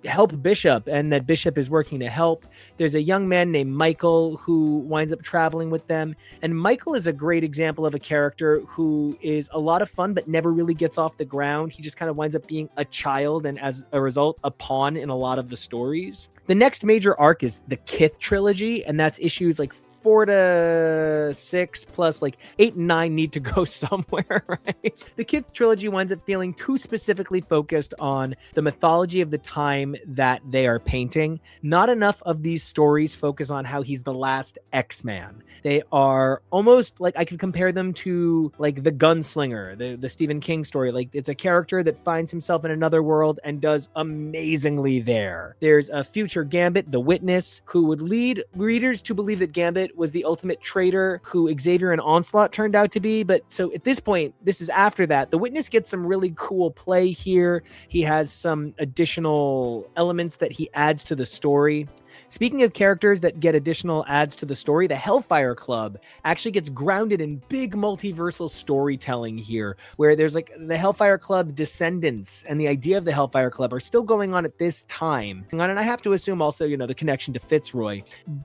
[SPEAKER 1] help Bishop, and that Bishop is working to help. There's a young man named Michael who winds up traveling with them. And Michael is a great example of a character who is a lot of fun, but never really gets off the ground. He just kind of winds up being a child, and as a result, a pawn in a lot of the stories. The next major arc is the Kith trilogy, and that's issues like 4 to 6 plus like 8 and 9 need to go somewhere, right? The Kith trilogy winds up feeling too specifically focused on the mythology of the time that they are painting. Not enough of these stories focus on how he's the last X-Man. They are almost like, I could compare them to like the Gunslinger, the Stephen King story. Like, it's a character that finds himself in another world and does amazingly there. There's a future Gambit, the Witness, who would lead readers to believe that Gambit was the ultimate traitor who Xavier and Onslaught turned out to be. But so at this point, this is after that. The Witness gets some really cool play here. He has some additional elements that he adds to the story. Speaking of characters that get additional adds to the story, the Hellfire Club actually gets grounded in big multiversal storytelling here, where there's like the Hellfire Club descendants and the idea of the Hellfire Club are still going on at this time. And I have to assume also, you know, the connection to Fitzroy.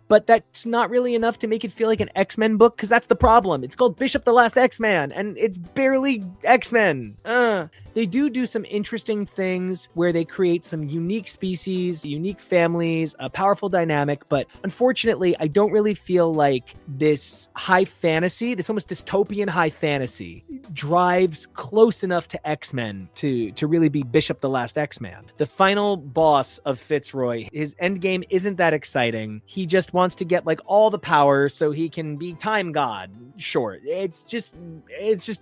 [SPEAKER 1] But that's not really enough to make it feel like an X-Men book, because that's the problem. It's called Bishop the Last X-Man, and it's barely X-Men. They do some interesting things where they create some unique species, unique families, a powerful dynamic, but unfortunately, I don't really feel like this high fantasy, this almost dystopian high fantasy, drives close enough to X-Men to really be Bishop the Last X-Man. The final boss of Fitzroy, his endgame isn't that exciting. He just wants to get like all the power so he can be Time God. Sure, it's just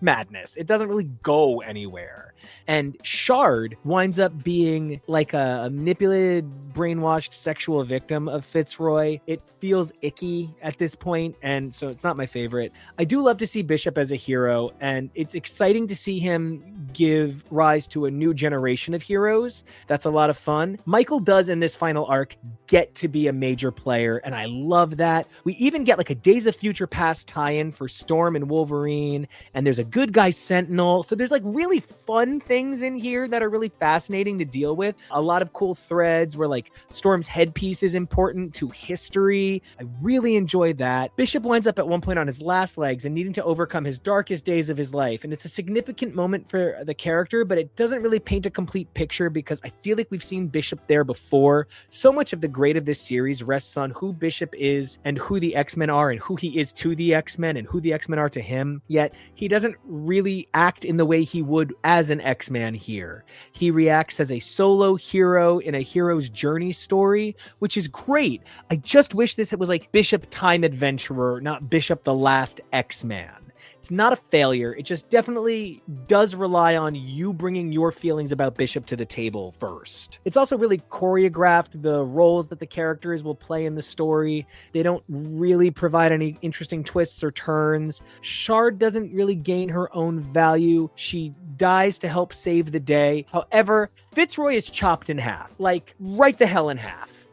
[SPEAKER 1] madness. It doesn't really go anywhere. And Shard winds up being like a manipulated, brainwashed sexual victim of Fitzroy. It feels icky at this point, and so it's not my favorite. I do love to see Bishop as a hero, and it's exciting to see him give rise to a new generation of heroes. That's a lot of fun. Michael does, in this final arc, get to be a major player, and I love that. We even get like a Days of Future Past tie-in for Storm and Wolverine, and there's a good guy Sentinel, so there's like really fun things in here that are really fascinating to deal with. A lot of cool threads where like Storm's headpiece is important to history. I really enjoyed that. Bishop winds up at one point on his last legs and needing to overcome his darkest days of his life, and it's a significant moment for the character, but it doesn't really paint a complete picture because I feel like we've seen Bishop there before. So much of the grade of this series rests on who Bishop is and who the X-Men are and who he is to the X-Men and who the X-Men are to him, yet he doesn't really act in the way he would as an X-Man here. He reacts as a solo hero in a hero's journey story, which is great. I just wish this was like Bishop Time Adventurer, not Bishop the Last X-Man. It's not a failure. It just definitely does rely on you bringing your feelings about Bishop to the table first. It's also really choreographed, the roles that the characters will play in the story. They don't really provide any interesting twists or turns. Shard doesn't really gain her own value. She dies to help save the day. However, Fitzroy is chopped in half. Like, right the hell in half.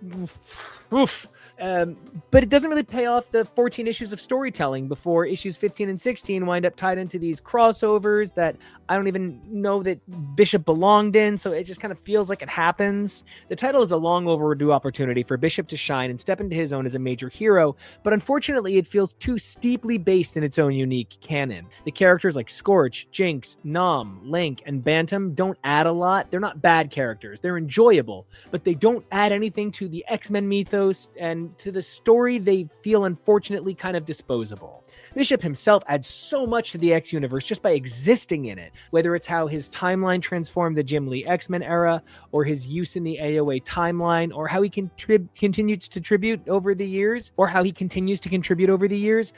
[SPEAKER 1] Oof. But it doesn't really pay off the 14 issues of storytelling before issues 15 and 16 wind up tied into these crossovers that I don't even know that Bishop belonged in, so it just kind of feels like it happens. The title is a long overdue opportunity for Bishop to shine and step into his own as a major hero, but unfortunately it feels too steeply based in its own unique canon. The characters like Scorch, Jinx, Nom, Link, and Bantam don't add a lot. They're not bad characters. They're enjoyable, but they don't add anything to the X-Men mythos, and to the story they feel unfortunately kind of disposable. Bishop himself adds so much to the X universe just by existing in it, whether it's how his timeline transformed the Jim Lee X-Men era, or his use in the AOA timeline, or how he continues to contribute over the years,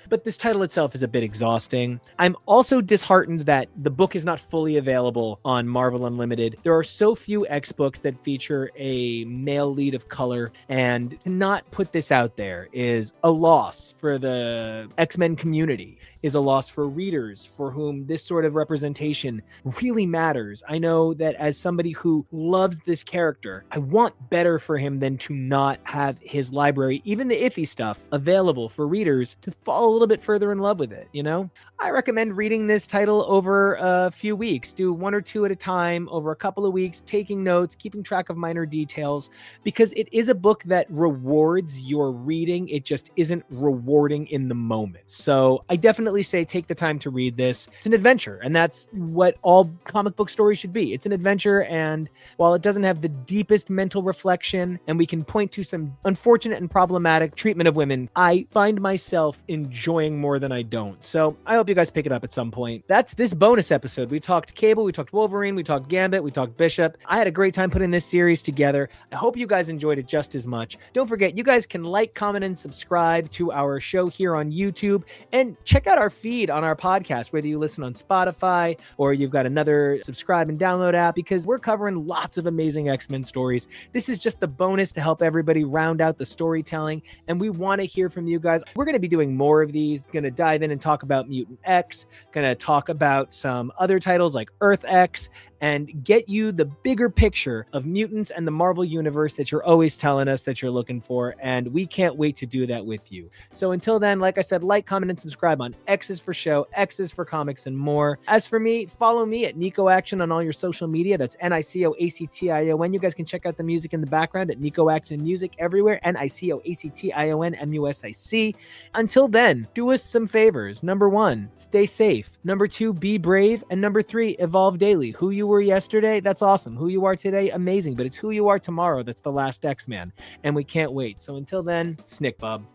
[SPEAKER 1] but this title itself is a bit exhausting. I'm also disheartened that the book is not fully available on Marvel Unlimited. There are so few X books that feature a male lead of color, and to not put this out there is a loss for the X-Men community, is a loss for readers for whom this sort of representation really matters. I know that as somebody who loves this character, I want better for him than to not have his library, even the iffy stuff, available for readers to fall a little bit further in love with it, you know? I recommend reading this title over a few weeks. Do one or two at a time over a couple of weeks, taking notes, keeping track of minor details, because it is a book that rewards your reading. It just isn't rewarding in the moment. So I definitely say take the time to read this. It's an adventure, and that's what all comic book stories should be. It's an adventure, and while it doesn't have the deepest mental reflection, and we can point to some unfortunate and problematic treatment of women, I find myself enjoying more than I don't. So I hope you guys pick it up at some point. That's this bonus episode. We talked KEVO, we talked Wolverine, we talked Gambit, we talked Bishop. I had a great time putting this series together. I hope you guys enjoyed it just as much. Don't forget, you guys can like, comment, and subscribe to our show here on YouTube, and check out our feed on our podcast, whether you listen on Spotify or you've got another subscribe and download app, because we're covering lots of amazing X-Men stories. This is just the bonus to help everybody round out the storytelling, and we want to hear from you guys. We're going to be doing more of these, going to dive in and talk about Mutant X, going to talk about some other titles like Earth X, and get you the bigger picture of mutants and the Marvel Universe that you're always telling us that you're looking for, and we can't wait to do that with you. So until then, like I said, like, comment, and subscribe on X is for Show, X is for Comics, and more. As for me, follow me at Nico Action on all your social media. That's NICOACTION. You guys can check out the music in the background at Nico Action Music everywhere, NICOACTION MUSIC. Until then, do us some favors. Number 1, stay safe. Number 2, be brave. And number 3, evolve daily. Who you were yesterday, that's awesome. Who you are today, amazing. But it's who you are tomorrow that's the last X-Man. And we can't wait. So until then, Snick Bob.